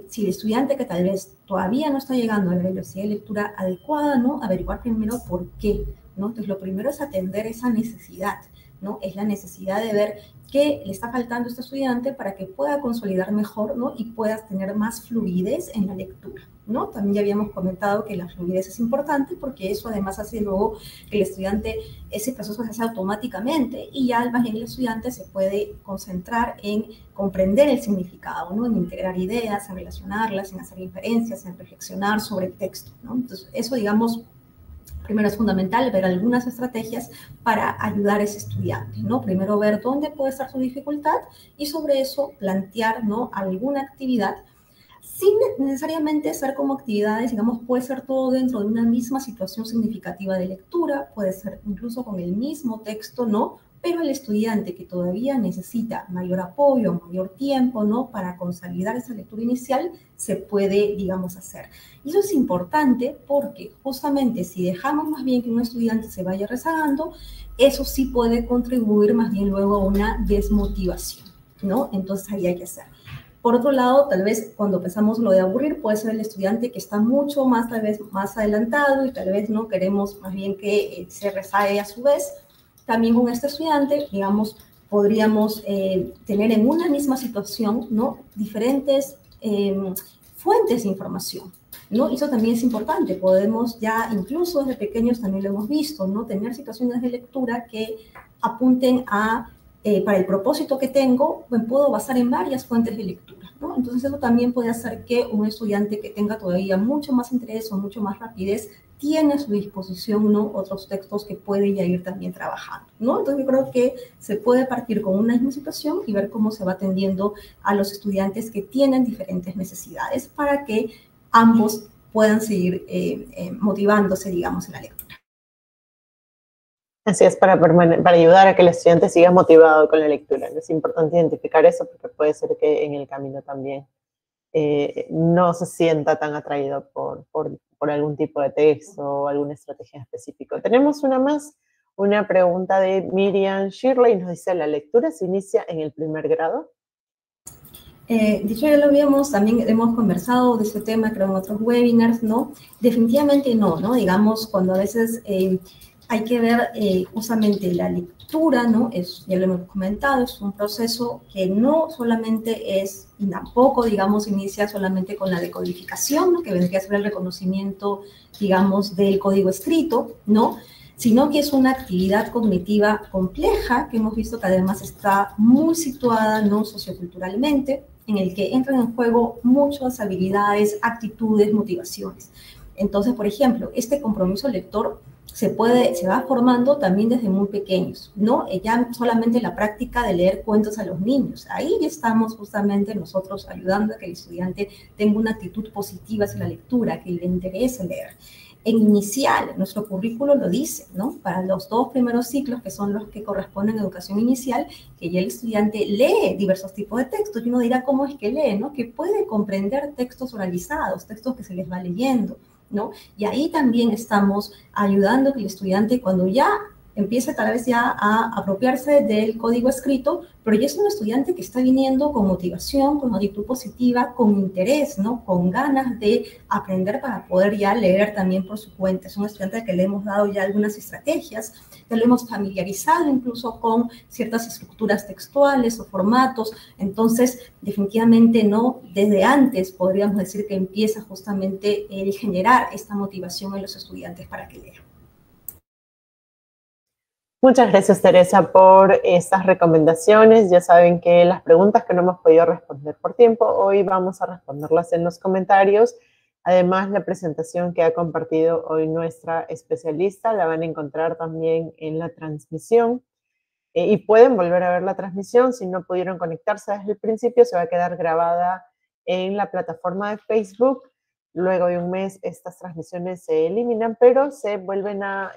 si el estudiante que tal vez todavía no está llegando a la velocidad de lectura adecuada, ¿no? Averiguar primero por qué, ¿no? Entonces, lo primero es atender esa necesidad, ¿no? Es la necesidad de ver qué le está faltando a este estudiante para que pueda consolidar mejor, ¿no?, y pueda tener más fluidez en la lectura, ¿no? También ya habíamos comentado que la fluidez es importante porque eso además hace luego que el estudiante, ese proceso se hace automáticamente y ya más bien el estudiante se puede concentrar en comprender el significado, ¿no?, en integrar ideas, en relacionarlas, en hacer inferencias, en reflexionar sobre el texto, ¿no? Entonces, eso, digamos, primero es fundamental ver algunas estrategias para ayudar a ese estudiante, ¿no? Primero ver dónde puede estar su dificultad y sobre eso plantear, ¿no?, alguna actividad sin necesariamente ser como actividades, digamos, puede ser todo dentro de una misma situación significativa de lectura, puede ser incluso con el mismo texto, ¿no? Pero el estudiante que todavía necesita mayor apoyo, mayor tiempo, ¿no?, para consolidar esa lectura inicial, se puede, digamos, hacer. Y eso es importante porque justamente si dejamos más bien que un estudiante se vaya rezagando, eso sí puede contribuir más bien luego a una desmotivación, ¿no? Entonces ahí hay que hacer. Por otro lado, tal vez cuando pensamos lo de aburrir, puede ser el estudiante que está mucho más, tal vez, más adelantado y tal vez no queremos más bien que se rezague a su vez. También con este estudiante, digamos, podríamos tener en una misma situación, ¿no?, diferentes fuentes de información, ¿no? Y eso también es importante. Podemos ya, incluso desde pequeños también lo hemos visto, ¿no?, tener situaciones de lectura que apunten a, para el propósito que tengo, me puedo basar en varias fuentes de lectura, ¿no? Entonces eso también puede hacer que un estudiante que tenga todavía mucho más interés o mucho más rapidez tiene a su disposición, ¿no?, otros textos que puede ya ir también trabajando, ¿no? Entonces yo creo que se puede partir con una misma situación y ver cómo se va atendiendo a los estudiantes que tienen diferentes necesidades para que ambos puedan seguir motivándose, digamos, en la lectura. Así es, para ayudar a que el estudiante siga motivado con la lectura. Es importante identificar eso porque puede ser que en el camino también no se sienta tan atraído por algún tipo de texto o alguna estrategia específica. Tenemos una pregunta de Miriam Shirley, nos dice, ¿la lectura se inicia en el primer grado? De hecho, ya lo habíamos, también hemos conversado de este tema, creo, en otros webinars, ¿no? Definitivamente no, ¿no? Digamos, cuando a veces hay que ver justamente la lectura, ¿no? Ya lo hemos comentado, es un proceso que no solamente es, y tampoco, digamos, inicia solamente con la decodificación, ¿no?, que vendría a ser el reconocimiento, digamos, del código escrito, ¿no?, sino que es una actividad cognitiva compleja, que hemos visto que además está muy situada, ¿no?, socioculturalmente, en el que entran en juego muchas habilidades, actitudes, motivaciones. Entonces, por ejemplo, este compromiso lector se va formando también desde muy pequeños, ¿no? Ya solamente la práctica de leer cuentos a los niños. Ahí ya estamos justamente nosotros ayudando a que el estudiante tenga una actitud positiva hacia la lectura, que le interese leer. En inicial, nuestro currículo lo dice, ¿no? Para los 2 primeros ciclos, que son los que corresponden a educación inicial, que ya el estudiante lee diversos tipos de textos, y uno dirá, ¿cómo es que lee, no? Que puede comprender textos oralizados, textos que se les va leyendo, ¿no? Y ahí también estamos ayudando a que el estudiante, cuando ya empiece tal vez ya a apropiarse del código escrito, pero ya es un estudiante que está viniendo con motivación, con actitud positiva, con interés, ¿no? Con ganas de aprender para poder ya leer también por su cuenta. Es un estudiante al que le hemos dado ya algunas estrategias, que lo hemos familiarizado incluso con ciertas estructuras textuales o formatos. Entonces, definitivamente no, desde antes podríamos decir que empieza justamente el generar esta motivación en los estudiantes para que lean. Muchas gracias, Teresa, por estas recomendaciones. Ya saben que las preguntas que no hemos podido responder por tiempo, hoy vamos a responderlas en los comentarios. Además, la presentación que ha compartido hoy nuestra especialista la van a encontrar también en la transmisión. Y pueden volver a ver la transmisión. Si no pudieron conectarse desde el principio, se va a quedar grabada en la plataforma de Facebook. Luego de un mes, estas transmisiones se eliminan, pero se vuelven a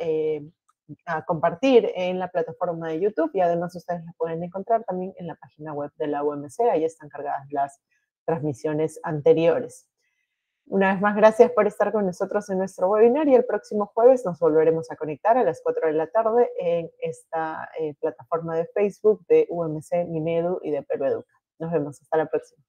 compartir en la plataforma de YouTube, y además ustedes la pueden encontrar también en la página web de la UMC. Ahí están cargadas las transmisiones anteriores. Una vez más, gracias por estar con nosotros en nuestro webinar, y el próximo jueves nos volveremos a conectar a las 4 de la tarde en esta plataforma de Facebook de UMC, Minedu y de Perú Educa. Nos vemos, hasta la próxima.